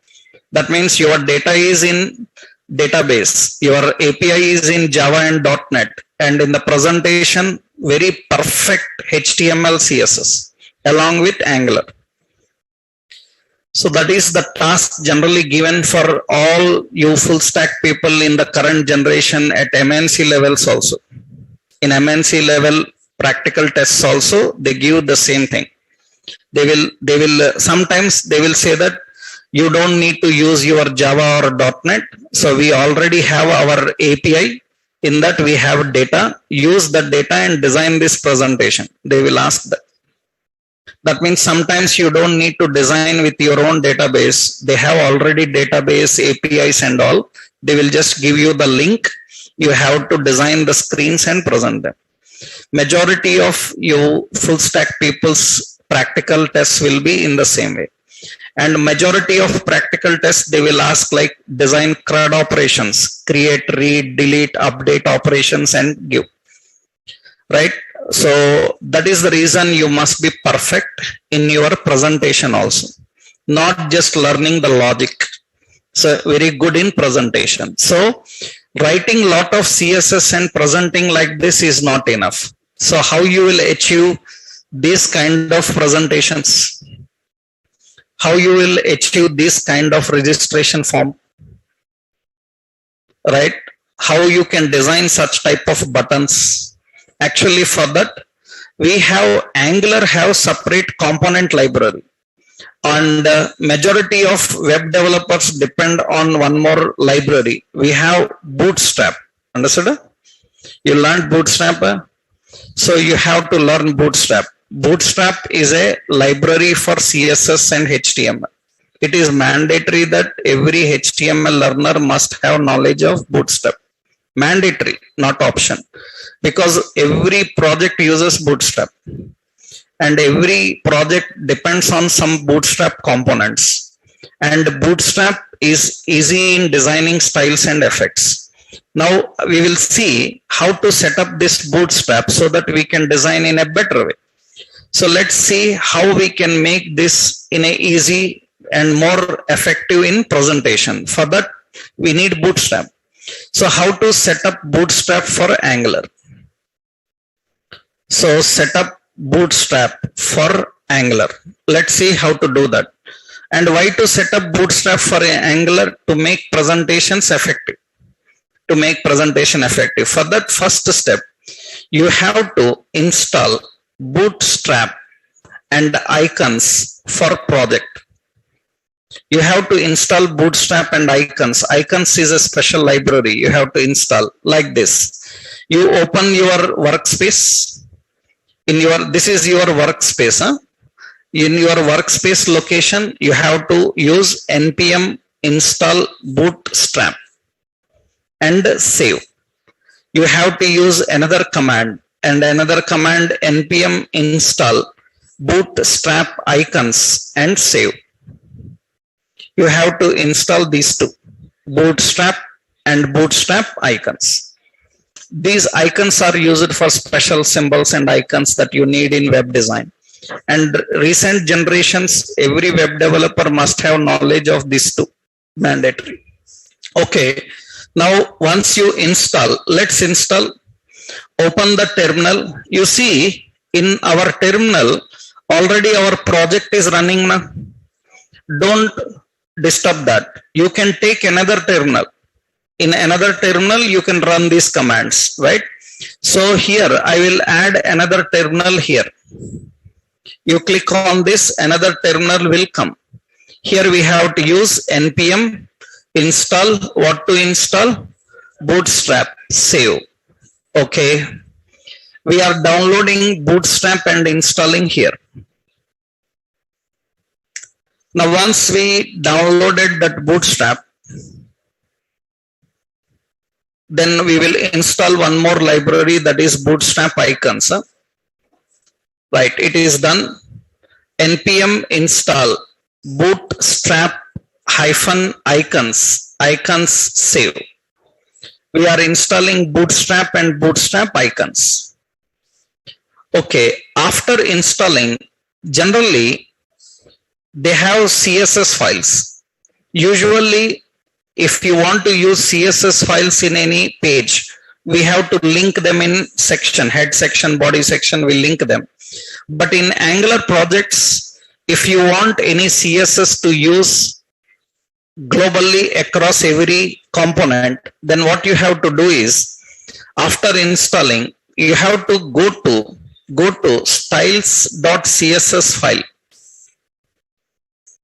That means your data is in database. Your API is in Java and .NET. And in the presentation, very perfect HTML, CSS along with Angular. So that is the task generally given for all you full stack people in the current generation at MNC levels also. In MNC level practical tests also, they give the same thing. They will sometimes they will say that you don't need to use your Java or .NET. So we already have our API. In that we have data. Use the data and design this presentation. They will ask that. That means sometimes you don't need to design with your own database. They have already database, APIs and all. They will just give you the link. You have to design the screens and present them. Majority of you full stack people's practical tests will be in the same way. And majority of practical tests, they will ask like design CRUD operations, create, read, delete, update operations and give. Right? So that is the reason you must be perfect in your presentation also, not just learning the logic. So very good in presentation. So writing lot of CSS and presenting like this is not enough. So how you will achieve this kind of presentations? How you will achieve this kind of registration form? Right? How you can design such type of buttons? Actually, for that, we have Angular have separate component library, and majority of web developers depend on one more library. We have Bootstrap. Understood? You learned Bootstrap, so you have to learn Bootstrap. Bootstrap is a library for CSS and HTML. It is mandatory that every HTML learner must have knowledge of Bootstrap. Mandatory, not option. Because every project uses Bootstrap and every project depends on some Bootstrap components, and Bootstrap is easy in designing styles and effects. Now we will see how to set up this Bootstrap so that we can design in a better way. So let's see how we can make this in a easy and more effective in presentation. For that we need Bootstrap. So how to set up Bootstrap for Angular? So set up Bootstrap for Angular. Let's see how to do that. And why to set up Bootstrap for Angular? To make presentations effective. To make presentation effective. For that first step, you have to install Bootstrap and icons for project. You have to install Bootstrap and icons. Icons is a special library you have to install like this. You open your workspace. This is your workspace. In your workspace location, you have to use npm install Bootstrap and save. You have to use another command npm install Bootstrap icons and save. You have to install these two, Bootstrap and Bootstrap icons. These icons are used for special symbols and icons that you need in web design. And recent generations, every web developer must have knowledge of these two. mandatory. Okay, now once you install, let's install. Open the terminal. You see in our terminal already our project is running now. Don't disturb that. You can take another terminal. In another terminal you can run these commands, right? So here I will add another terminal here. You click on this, another terminal will come. Here we have to use npm install. What to install? Bootstrap. Save. Okay, we are downloading Bootstrap and installing here. Now once we downloaded that Bootstrap, then we will install one more library, that is Bootstrap icons. Right, it is done. npm install bootstrap -icons. Icons save. We are installing Bootstrap and Bootstrap icons. Okay, after installing, generally they have CSS files. Usually if you want to use CSS files in any page, we have to link them in section, head section, body section, we link them. But in Angular projects, if you want any CSS to use globally across every component, then what you have to do is, after installing, you have to go to styles.css file.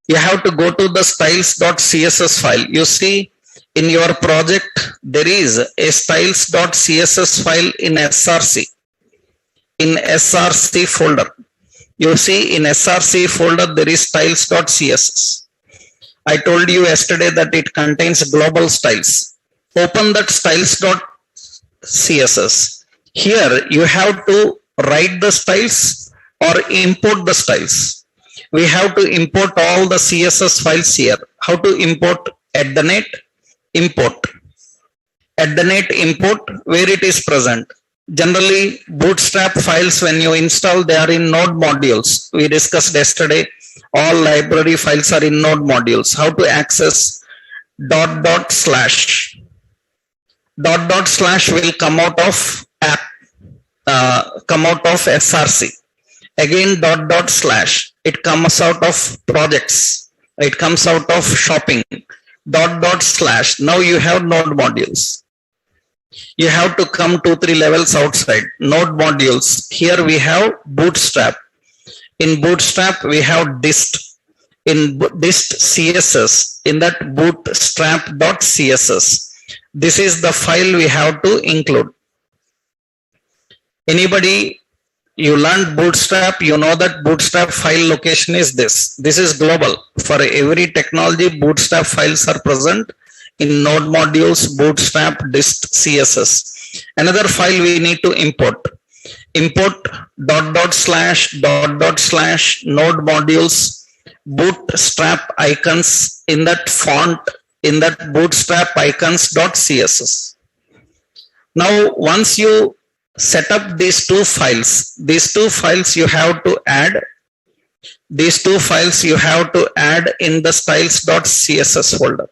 You have to go to the styles.css file. You see in your project there is a styles.css file in src, in src folder. You see in src folder there is styles.css. I told you yesterday that it contains global styles. Open that styles.css. Here you have to write the styles or import the styles. We have to import all the CSS files here. How to import? Import. Import where it is present. Generally Bootstrap files, when you install, they are in node modules. We discussed yesterday. All library files are in node modules. How to access? ../. will come out of app, come out of src. Again ../. It comes out of projects. It comes out of shopping. ../. Now you have node modules. You have to come 2-3 levels outside. Node modules. Here we have Bootstrap. In Bootstrap we have dist. In dist CSS, in that bootstrap.css. This is the file we have to include. Anybody, you learned Bootstrap, you know that Bootstrap file location is this. This is global. For every technology, Bootstrap files are present in node modules, Bootstrap, dist CSS. Another file we need to import. Import ../. node modules bootstrap icons, in that font, in that bootstrap icons.css. Now once you set up these two files you have to add. These two files you have to add in the styles.css folder.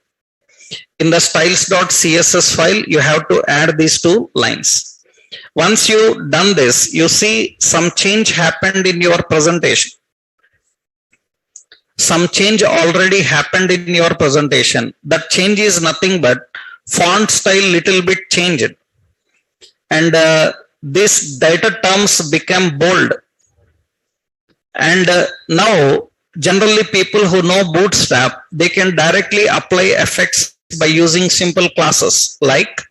In the styles.css file you have to add these two lines. Once you done this, you see some change happened in your presentation. Some change already happened in your presentation. That change is nothing but font style little bit changed, and this data terms became bold. And now generally people who know Bootstrap, they can directly apply effects by using simple classes. Like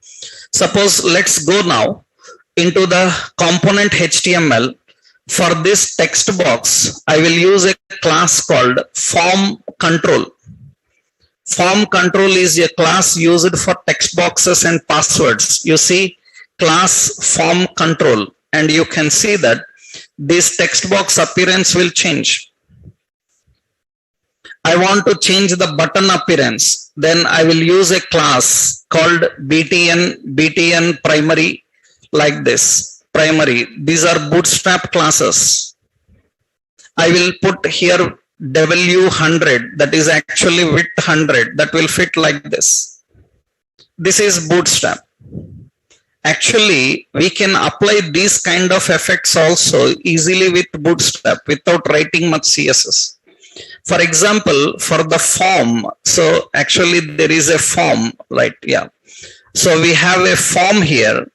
suppose, let's go now into the component HTML. For this text box, I will use a class called form control. Form control is a class used for text boxes and passwords. You see class form control, and you can see that this text box appearance will change. I want to change the button appearance. Then I will use a class called btn primary, like this. Primary. These are Bootstrap classes. I will put here W100, that is actually width 100, that will fit like this. This is Bootstrap. Actually, we can apply these kind of effects also easily with Bootstrap without writing much CSS. For example, for the form, so actually there is a form, right? Yeah. So we have a form here,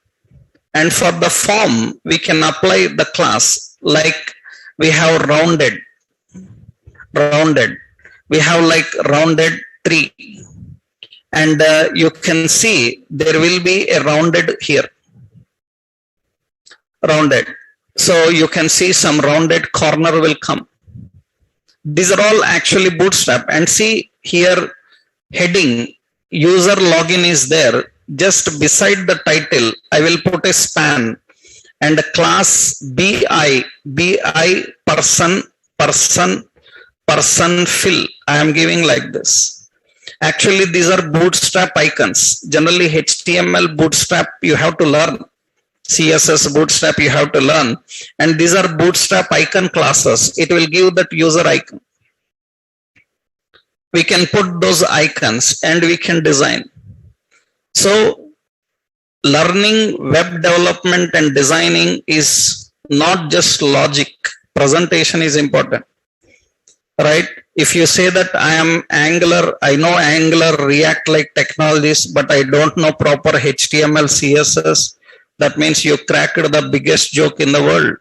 and for the form, we can apply the class like we have rounded. We have like rounded 3. And you can see there will be a rounded here. Rounded. So you can see some rounded corner will come. These are all actually Bootstrap. And see here, heading, user login is there. Just beside the title, I will put a span and a class BI person fill. I am giving like this. Actually, these are Bootstrap icons. Generally, HTML Bootstrap you have to learn. CSS Bootstrap you have to learn. And these are Bootstrap icon classes. It will give that user icon. We can put those icons and we can design. So, learning web development and designing is not just logic. Presentation is important. Right? If you say that I am Angular, I know Angular, React like technologies, but I don't know proper HTML, CSS, that means you cracked the biggest joke in the world.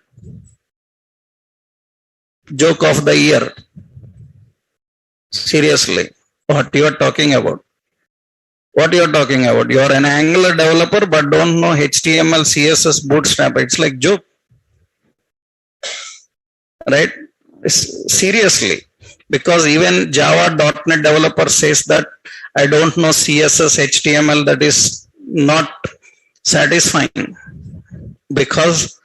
Joke of the year. Seriously, what you are talking about? What you are talking about? You are an Angular developer, but don't know HTML, CSS, Bootstrap. It's like joke. Right? Seriously. Because even Java.NET developer says that I don't know CSS, HTML, that is not satisfying. Because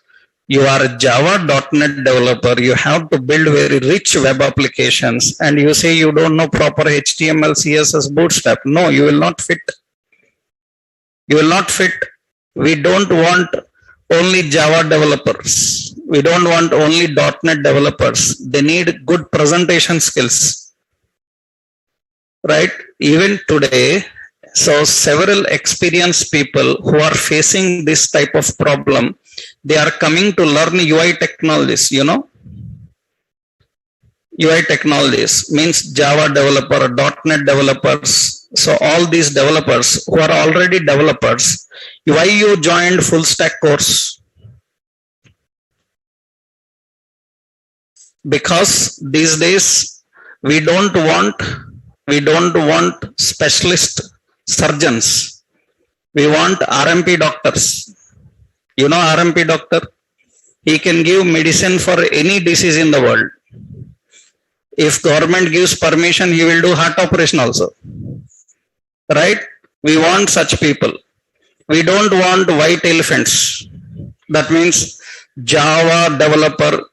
you are a Java.NET developer, you have to build very rich web applications, and you say you don't know proper HTML, CSS, Bootstrap. No, you will not fit. You will not fit. We don't want only Java developers. We don't want only .NET developers. They need good presentation skills. Right? Even today, so several experienced people who are facing this type of problem, they are coming to learn UI technologies, you know. UI technologies means Java developer, .NET developers. So all these developers who are already developers, why you joined full stack course? Because these days we don't want specialist surgeons. We want RMP doctors. You know RMP doctor? He can give medicine for any disease in the world. If government gives permission, he will do heart operation also. Right? We want such people. We don't want white elephants. That means Java developer,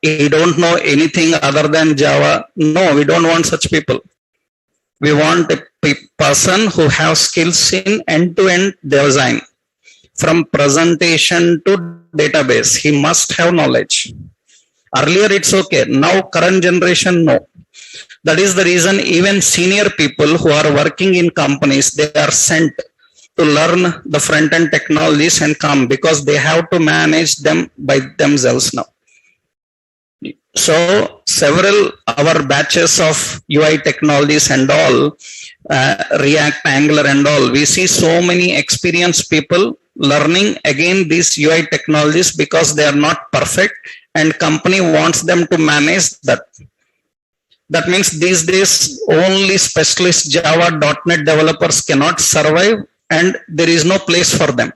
he don't know anything other than Java. No, we don't want such people. We want a person who has skills in end-to-end design. From presentation to database, he must have knowledge. Earlier it's okay. Now current generation, no. That is the reason even senior people who are working in companies, they are sent to learn the front-end technologies and come, because they have to manage them by themselves now. So several our batches of UI technologies and all, React, Angular and all, we see so many experienced people learning again these UI technologies because they are not perfect and company wants them to manage that. That means these days only specialist Java.NET developers cannot survive and there is no place for them.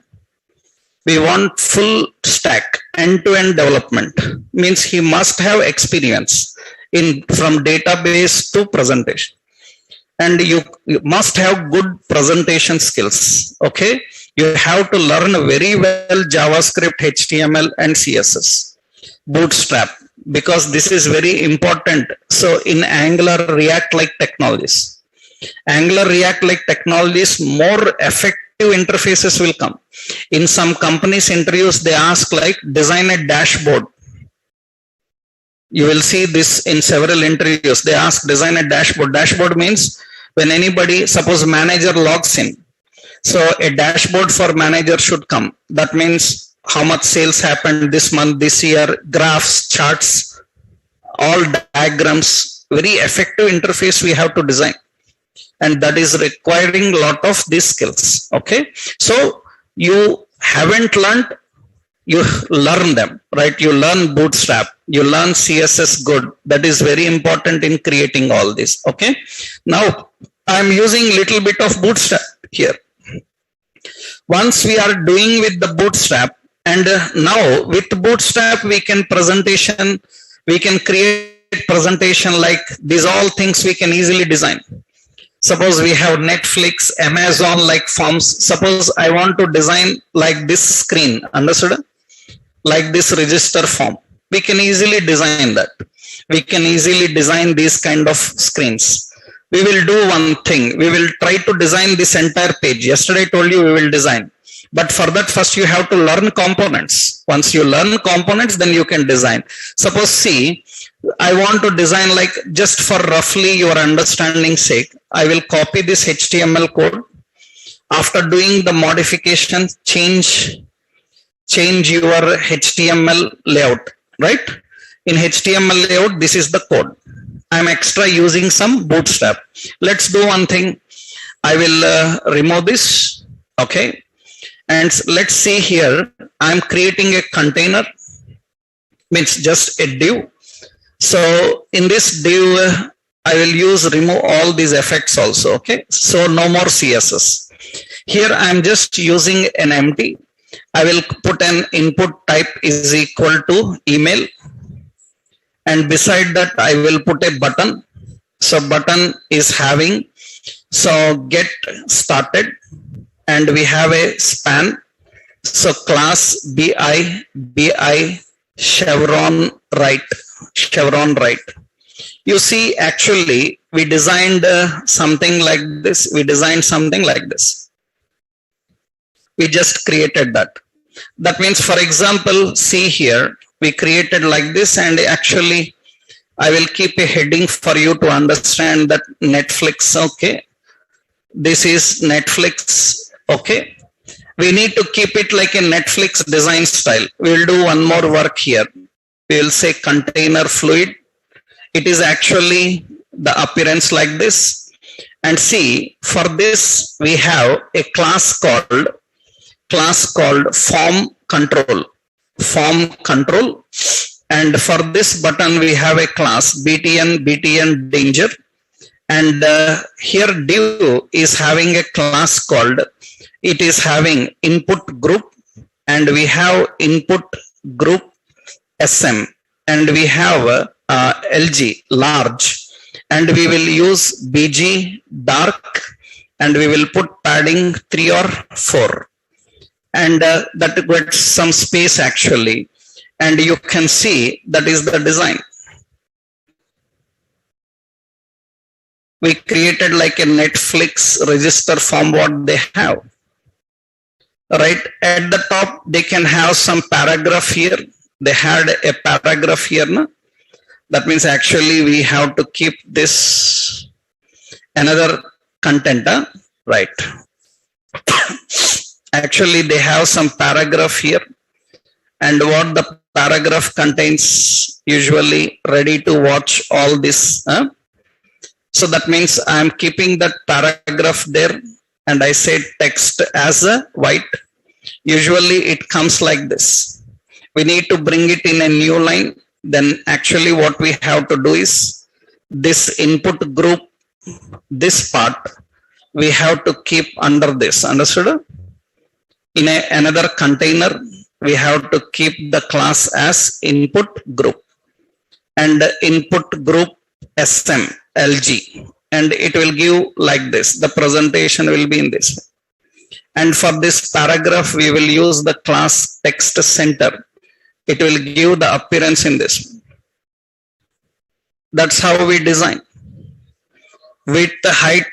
We want full stack end-to-end development. Means he must have experience in from database to presentation. And you must have good presentation skills. Okay. You have to learn very well JavaScript, HTML and CSS. Bootstrap, because this is very important. So in Angular, React like technologies. Angular, React like technologies, more effective interfaces will come. In some companies interviews, they ask like design a dashboard. You will see this in several interviews. They ask design a dashboard. Dashboard means when anybody, suppose manager logs in. So a dashboard for manager should come. That means how much sales happened this month, this year, graphs, charts, all diagrams, very effective interface we have to design. And that is requiring a lot of these skills. Okay. So you haven't learned, you learn them, right? You learn Bootstrap, you learn CSS good. That is very important in creating all this. Okay. Now I'm using little bit of Bootstrap here. Once we are doing with the Bootstrap, and now with Bootstrap, we can create presentation like these all things we can easily design. Suppose we have Netflix, Amazon like forms. Suppose I want to design like this screen, understood? Like this register form. We can easily design that. We can easily design these kind of screens. We will do one thing. We will try to design this entire page. Yesterday I told you we will design. But for that, first you have to learn components. Once you learn components, then you can design. Suppose, see, I want to design like, just for roughly your understanding sake, I will copy this HTML code. After doing the modification, change your HTML layout, right? In HTML layout, this is the code. I'm extra using some Bootstrap. Let's do one thing. I will remove this. Okay. And let's see here, I'm creating a container, means just a div. So in this div, I will remove all these effects also. Okay. So no more CSS. Here I'm just using an empty. I will put an input type is equal to email. And beside that, I will put a button. So button is having, so get started. And we have a span. So class bi chevron right. You see, actually, we designed something like this. We just created that. That means, for example, see here, we created like this, and actually, I will keep a heading for you to understand that Netflix. Okay. This is Netflix. Okay, we need to keep it like a Netflix design style. We will do one more work here. We will say container fluid. It is actually the appearance like this. And see, for this, we have a class called form control. And for this button, we have a class btn danger. And here div is having a class called, it is having input group, and we have input group SM, and we have LG large, and we will use BG dark, and we will put padding 3 or 4, and that gets some space actually, and you can see that is the design. We created like a Netflix register form what they have. Right at the top, they can have some paragraph here. They had a paragraph here. No? That means actually we have to keep this another content. Huh? Right. Actually, they have some paragraph here. And what the paragraph contains, usually ready to watch all this. Huh? So that means I'm keeping that paragraph there, and I said text as a white. Usually it comes like this. We need to bring it in a new line. Then actually what we have to do is this input group, this part, we have to keep under this. Understood? In another container, we have to keep the class as input group, and input group SM. LG, and it will give like this. The presentation will be in this way. And for this paragraph, we will use the class text center. It will give the appearance in this way. That's how we design. With the height,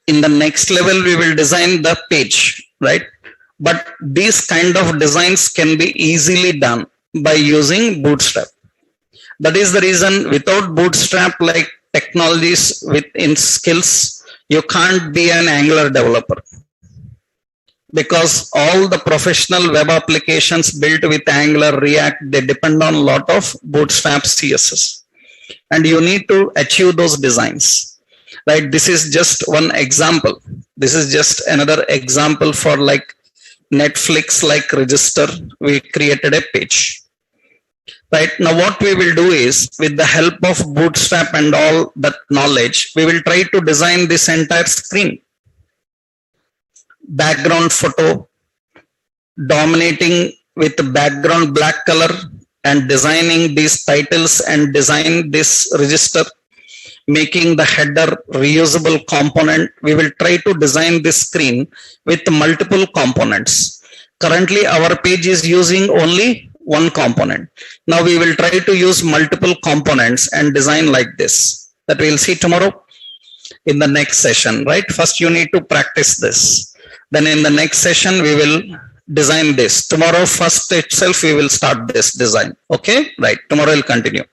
in the next level, we will design the page, right? But these kind of designs can be easily done by using Bootstrap. That is the reason without Bootstrap like technologies within skills, you can't be an Angular developer. Because all the professional web applications built with Angular, React, they depend on a lot of Bootstrap CSS. And you need to achieve those designs. Right? This is just one example. This is just another example for like Netflix like register. We created a page. Right now, what we will do is with the help of Bootstrap and all that knowledge, we will try to design this entire screen. Background photo, dominating with background black color and designing these titles and design this register, making the header reusable component. We will try to design this screen with multiple components. Currently, our page is using only one component. Now we will try to use multiple components and design like this. That we will see tomorrow in the next session, right? First, you need to practice this. Then in the next session, we will design this. Tomorrow, first itself, we will start this design. Okay, right. Tomorrow we'll continue.